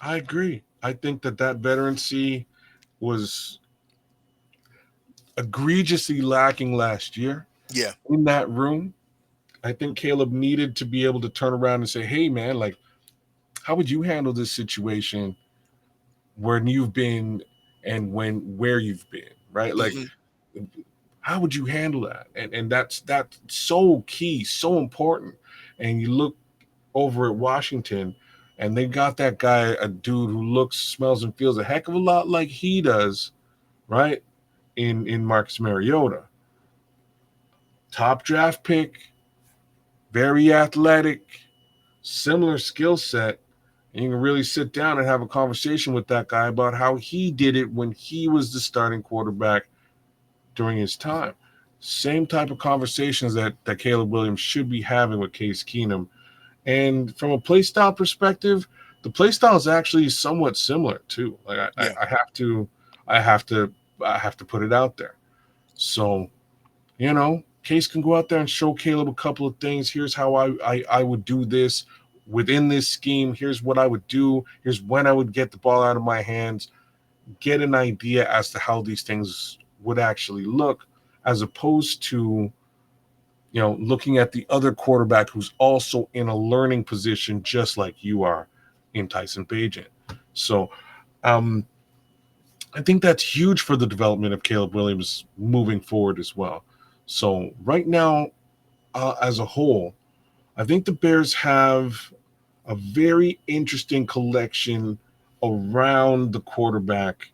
I agree. I think that veterancy was egregiously lacking last year Yeah. in that room. I think Caleb needed to be able to turn around and say, "Hey, man, like, how would you handle this situation where you've been and where you've been, right? Like, Hmm. how would you handle that?" And that's so key, so important. And you look over at Washington, And they got that guy, a dude who looks, smells, and feels a heck of a lot like he does, right? In Marcus Mariota. Top draft pick, very athletic, similar skill set. And you can really sit down and have a conversation with that guy about how he did it when he was the starting quarterback during his time. Same type of conversations that Caleb Williams should be having with Case Keenum. And from a play style perspective, the play style is actually somewhat similar too. Like Yeah. I have to, I have to, I have to put it out there. So, Case can go out there and show Caleb a couple of things. Here's how I would do this within this scheme. Here's what I would do. Here's when I would get the ball out of my hands. Get an idea as to how these things would actually look, as opposed to looking at the other quarterback who's also in a learning position just like you are in Tyson Bagent. So I think that's huge for the development of Caleb Williams moving forward as well. So right now, as a whole, I think the Bears have a very interesting collection around the quarterback,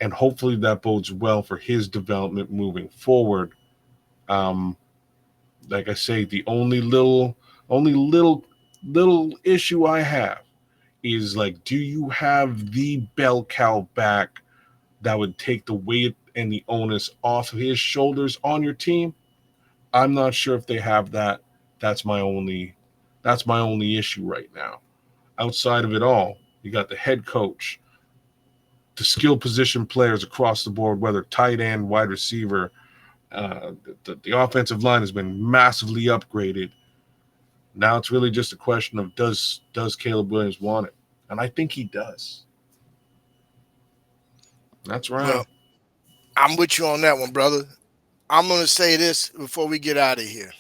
and hopefully that bodes well for his development moving forward. Um, like I say, the only little issue I have is, like, do you have the bell cow back that would take the weight and the onus off of his shoulders on your team? I'm not sure if they have that. That's my only issue right now. Outside of it all, you got the head coach, the skill position players across the board, whether tight end, wide receiver. The offensive line has been massively upgraded. Now it's really just a question of does Caleb Williams want it? And I think he does. That's right. Well, I'm with you on that one, brother. I'm going to say this before we get out of here.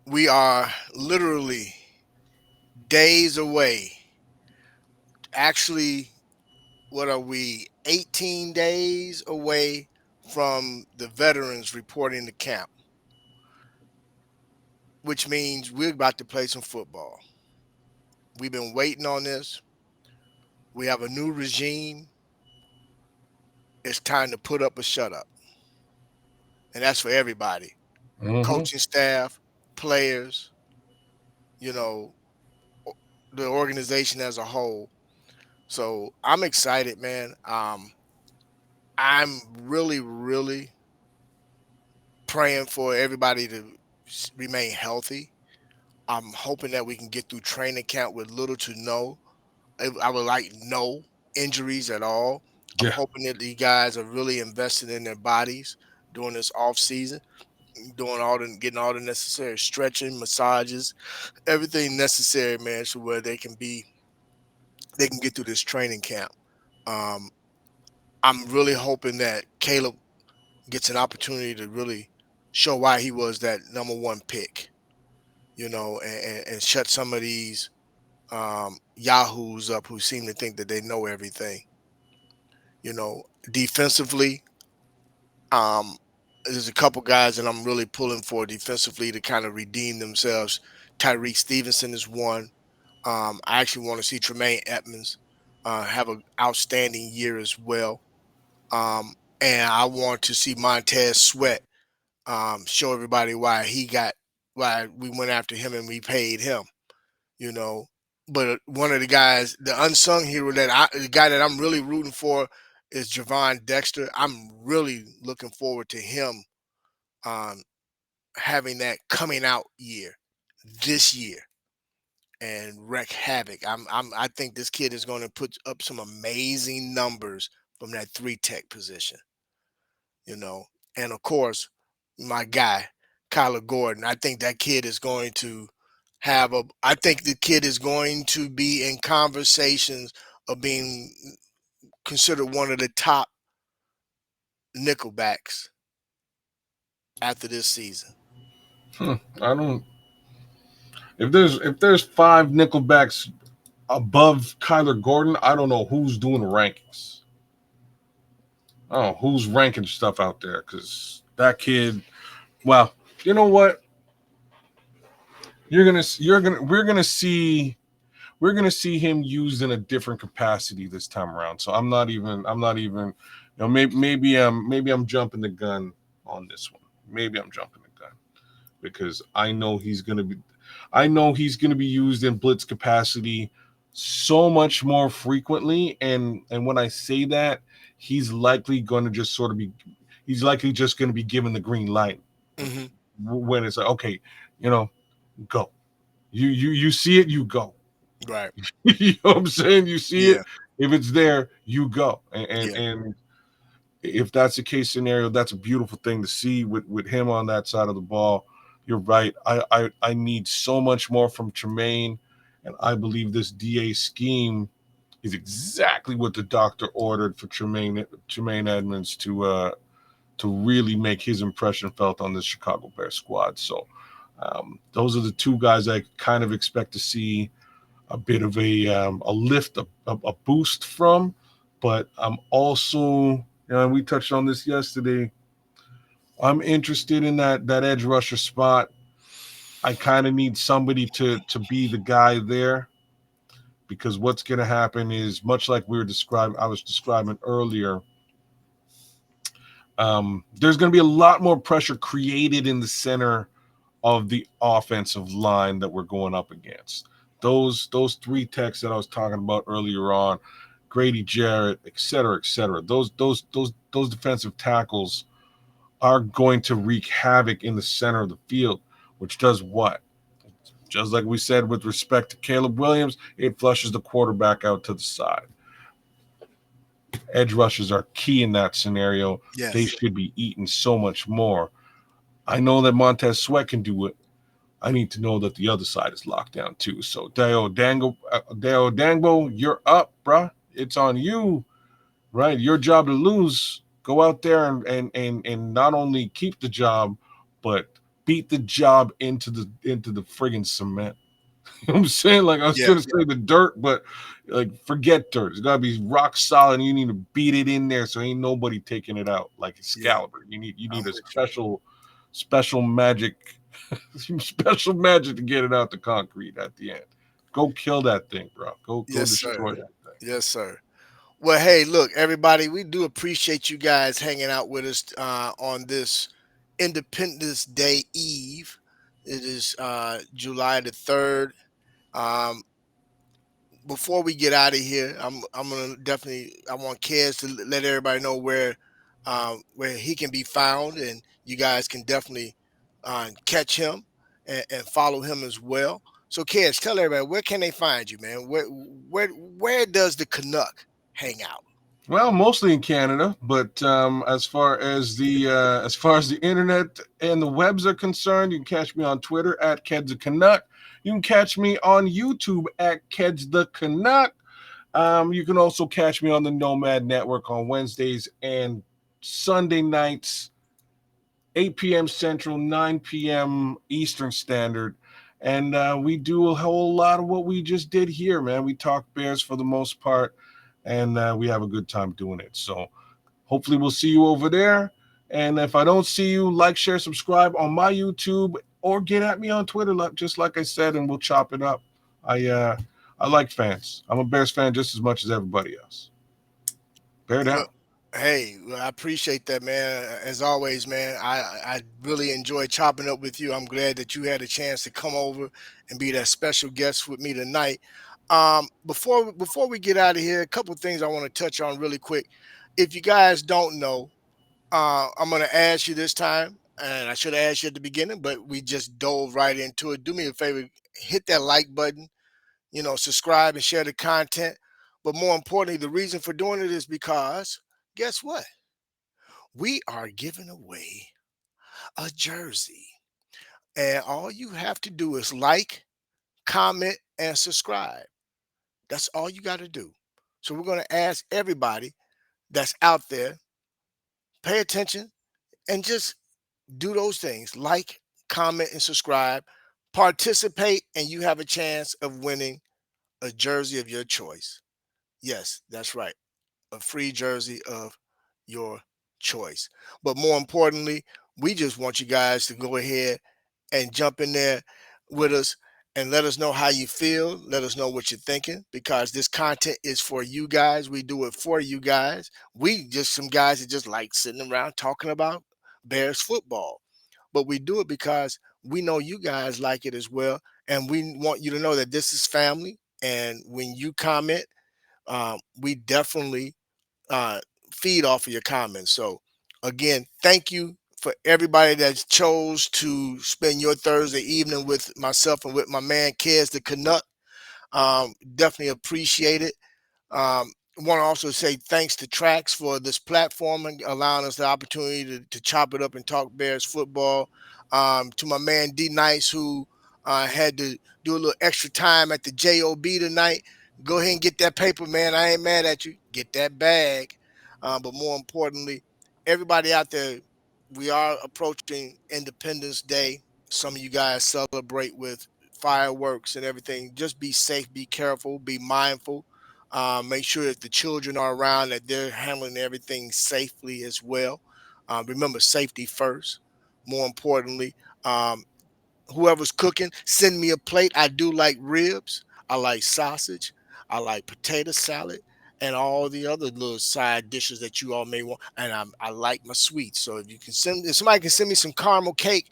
We are literally days away. Actually, what are we? 18 days away from the veterans reporting to camp, which means we're about to play some football. We've been waiting on this. We have a new regime. It's time to put up or shut up. And that's for everybody. Mm-hmm. Coaching staff, players, you know, the organization as a whole. So I'm excited, man. I'm really, really praying for everybody to remain healthy. I'm hoping that we can get through training camp with little to no. I would like no injuries at all. I'm Yeah. hoping that these guys are really invested in their bodies during this off season, getting all the necessary stretching, massages, everything necessary, man, so where they can get through this training camp. Um, I'm really hoping that Caleb gets an opportunity to really show why he was that number one pick, and shut some of these yahoos up who seem to think that they know everything. Defensively, um, there's a couple guys that I'm really pulling for defensively to kind of redeem themselves. Tyreek Stevenson is one. I actually want to see Tremaine Edmonds have an outstanding year as well. And I want to see Montez Sweat show everybody why we went after him and we paid him, you know. But one of the guys, the unsung hero the guy that I'm really rooting for is Javon Dexter. I'm really looking forward to him um, having that coming out year this year and wreak havoc. I think this kid is going to put up some amazing numbers from that three tech position, you know. And of course, my guy, Kyler Gordon. I think that kid is going to I think the kid is going to be in conversations of being considered one of the top nickelbacks after this season. I don't. If there's five nickelbacks above Kyler Gordon, I don't know who's doing the rankings. I don't know who's ranking stuff out there, because that kid. Well, you know what? we're gonna see him used in a different capacity this time around. So I'm not even maybe I'm jumping the gun on this one. Maybe I'm jumping the gun because I know he's gonna be used in blitz capacity so much more frequently. And when I say that, he's likely going to just sort of be he's likely just going to be given the green light Hmm. when it's like, okay, you know, go. You see it, you go. Right. You know what I'm saying? You see Yeah. it. If it's there, you go. And Yeah. and if that's the case scenario, that's a beautiful thing to see with him on that side of the ball. You're right. I need so much more from Tremaine, and I believe this DA scheme is exactly what the doctor ordered for Tremaine Edmonds to really make his impression felt on this Chicago Bears squad. So those are the two guys I kind of expect to see a bit of a lift, a boost from. But I'm also, and we touched on this yesterday, I'm interested in that edge rusher spot. I kind of need somebody to be the guy there because what's going to happen is much like I was describing earlier. There's going to be a lot more pressure created in the center of the offensive line that we're going up against. Those three techs that I was talking about earlier on, Grady Jarrett, et cetera, et cetera. Those defensive tackles are going to wreak havoc in the center of the field, which does what? Just like we said with respect to Caleb Williams, it flushes the quarterback out to the side. Edge rushes are key in that scenario. They Yes. should be eating so much more. I know that Montez Sweat can do it. I need to know that the other side is locked down too. So Deo Dango, you're up, bruh. It's on you, right? Your job to lose. Go out there and not only keep the job, but beat the job into the friggin' cement. You know what I'm saying? Like I was Yeah. gonna say the dirt, but like forget dirt. It's gotta be rock solid. And you need to beat it in there so ain't nobody taking it out like Yeah. Excalibur. You need I'm a with you. special magic special magic to get it out the concrete at the end. Go kill that thing, bro. Go Yes, sir. destroy that thing. Yes, sir. Well, hey, look, everybody, we do appreciate you guys hanging out with us on this Independence Day Eve. It is July the 3rd. Um, Before we get out of here, I'm gonna definitely I want Kez to let everybody know where he can be found, and you guys can definitely catch him and follow him as well. So, Kez, tell everybody where can they find you, man? Where does the Canuck hang out? Well, mostly in Canada, but as far as the internet and the webs are concerned, you can catch me on Twitter at Keds the Canuck. You can catch me on YouTube at Keds the Canuck. You can also catch me on the Nomad Network on Wednesdays and Sunday nights, 8 p.m. Central, 9 p.m. Eastern Standard. And we do a whole lot of what we just did here, man. We talk Bears for the most part, and we have a good time doing it. So hopefully we'll see you over there. And if I don't see you, like, share, subscribe on my YouTube or get at me on Twitter, just like I said, and we'll chop it up. I like fans. I'm a Bears fan just as much as everybody else. Bear down. Well, hey, well, I appreciate that, man. As always, man, I really enjoy chopping up with you. I'm glad that you had a chance to come over and be that special guest with me tonight. Before we get out of here, a couple of things I want to touch on really quick. If you guys don't know, I'm going to ask you this time, and I should have asked you at the beginning, but we just dove right into it. Do me a favor, hit that like button, subscribe and share the content. But more importantly, the reason for doing it is because guess what? We are giving away a jersey. And all you have to do is like, comment, and subscribe. That's all you got to do. So we're going to ask everybody that's out there, pay attention and just do those things. Like, comment, and subscribe. Participate, and you have a chance of winning a jersey of your choice. Yes, that's right. A free jersey of your choice. But more importantly, we just want you guys to go ahead and jump in there. with us and let us know how you feel. Let us know what you're thinking because this content is for you guys. We do it for you guys. We just some guys that just like sitting around talking about Bears football, but we do it because we know you guys like it as well. And we want you to know that this is family. And when you comment, we definitely uh, feed off of your comments. So again, thank you for everybody that chose to spend your Thursday evening with myself and with my man Kez the Canuck. Definitely appreciate it. Want to also say thanks to Trax for this platform and allowing us the opportunity to chop it up and talk Bears football. To my man D Nice, who had to do a little extra time at the JOB tonight. Go ahead and get that paper, man. I ain't mad at you. Get that bag. But more importantly, everybody out there, we are approaching Independence Day. Some of you guys celebrate with fireworks and everything. Just be safe, be careful, be mindful. Make sure that the children are around, that they're handling everything safely as well. Remember, safety first. More importantly, um, whoever's cooking, send me a plate. I do like ribs. I like sausage. I like potato salad and all the other little side dishes that you all may want. And I like my sweets. So if somebody can send me some caramel cake,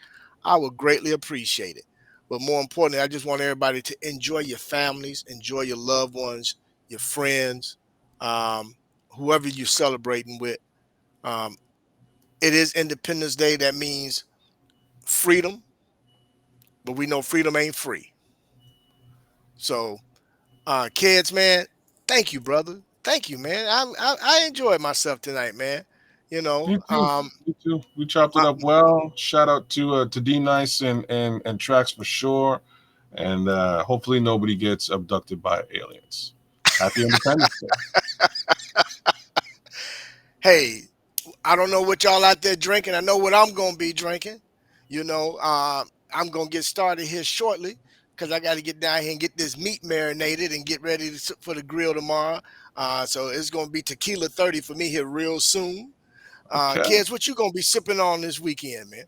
I would greatly appreciate it. But more importantly, I just want everybody to enjoy your families, enjoy your loved ones, your friends, um, whoever you're celebrating with. Um, it is Independence Day. That means freedom, but we know freedom ain't free. So, kids, man, thank you, brother. Thank you, man. I enjoyed myself tonight, man. You know, Me too. Me too. We chopped it my, up well. Shout out to D Nice and Trax for sure. And hopefully nobody gets abducted by aliens. Happy Independence Day. hey, I don't know what y'all out there drinking. I know what I'm gonna be drinking. You know, I'm gonna get started here shortly because I got to get down here and get this meat marinated and get ready for the grill tomorrow. So it's gonna be tequila 30 for me here real soon. Okay. A Kids, what you gonna be sipping on this weekend, man?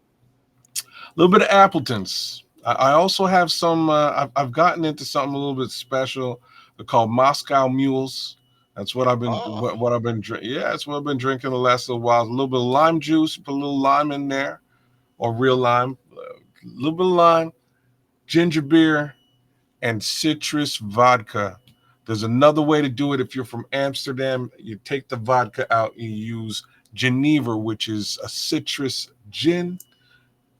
little bit of Appletons. I also have some. I've gotten into something a little bit special. They're called Moscow Mules. That's what I've been Oh, what I've been drinking. Yeah, that's what I've been drinking the last little while. A little bit of lime juice, put a little lime in there, or real lime. A little bit of lime, ginger beer, and citrus vodka. There's another way to do it. If you're from Amsterdam, you take the vodka out. You use Geneva, which is a citrus gin.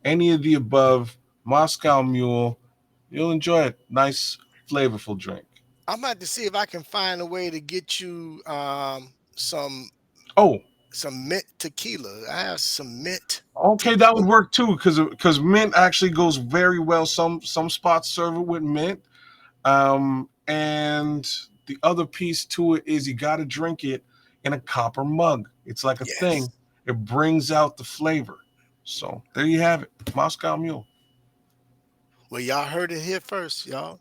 Any of the above, Moscow Mule, you'll enjoy it. Nice, flavorful drink. I'm about to see if I can find a way to get you Oh, some mint tequila. I have some mint okay, that would tequila. work too, because mint actually goes very well. Some spots serve it with mint. And the other piece to it is you got to drink it in a copper mug. It's like a Yes. thing. It brings out the flavor. So there you have it, Moscow Mule. Well, y'all heard it here first, y'all.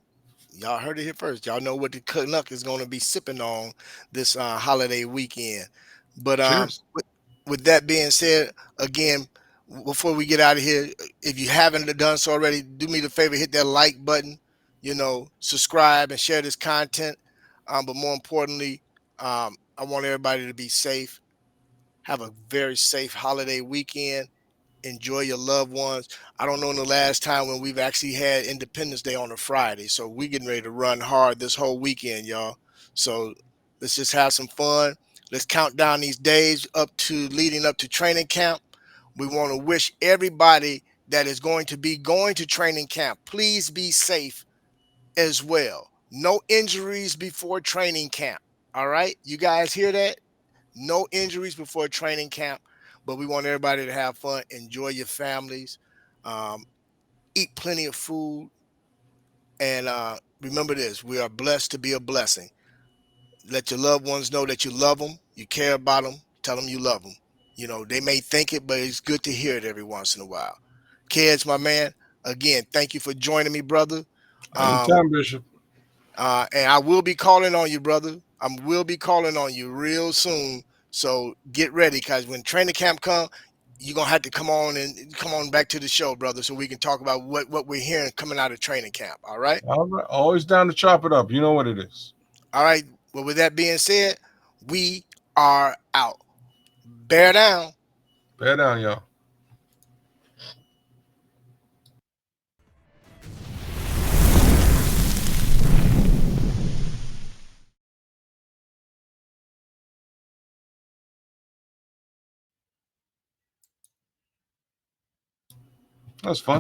Y'all heard it here first. Y'all know what the Canuck is going to be sipping on this holiday weekend. But Cheers. with that being said, again, before we get out of here, if you haven't done so already, do me the favor, hit that like button. You know, subscribe and share this content. But more importantly, I want everybody to be safe. Have a very safe holiday weekend. Enjoy your loved ones. I don't know the last time when we've actually had Independence Day on a Friday. So we getting ready to run hard this whole weekend, y'all. So let's just have some fun. Let's count down these days up to leading up to training camp. We want to wish everybody that is going to be going to training camp, please be safe as well. No injuries before training camp. All right. You guys hear that? No injuries before training camp, but we want everybody to have fun, enjoy your families, um, eat plenty of food, and remember this: we are blessed to be a blessing. Let your loved ones know that you love them, you care about them. Tell them you love them. You know they may think it, but it's good to hear it every once in a while. Kids, my man, again, thank you for joining me, brother. Um, Anytime, Bishop. and I will be calling on you, brother. I will be calling on you real soon. So get ready, because when training camp comes, you're gonna have to come on back to the show, brother, so we can talk about what we're hearing coming out of training camp. All right. All right. Always down to chop it up. You know what it is. All right. Well, with that being said, we are out. Bear down. Bear down, y'all. That's fun.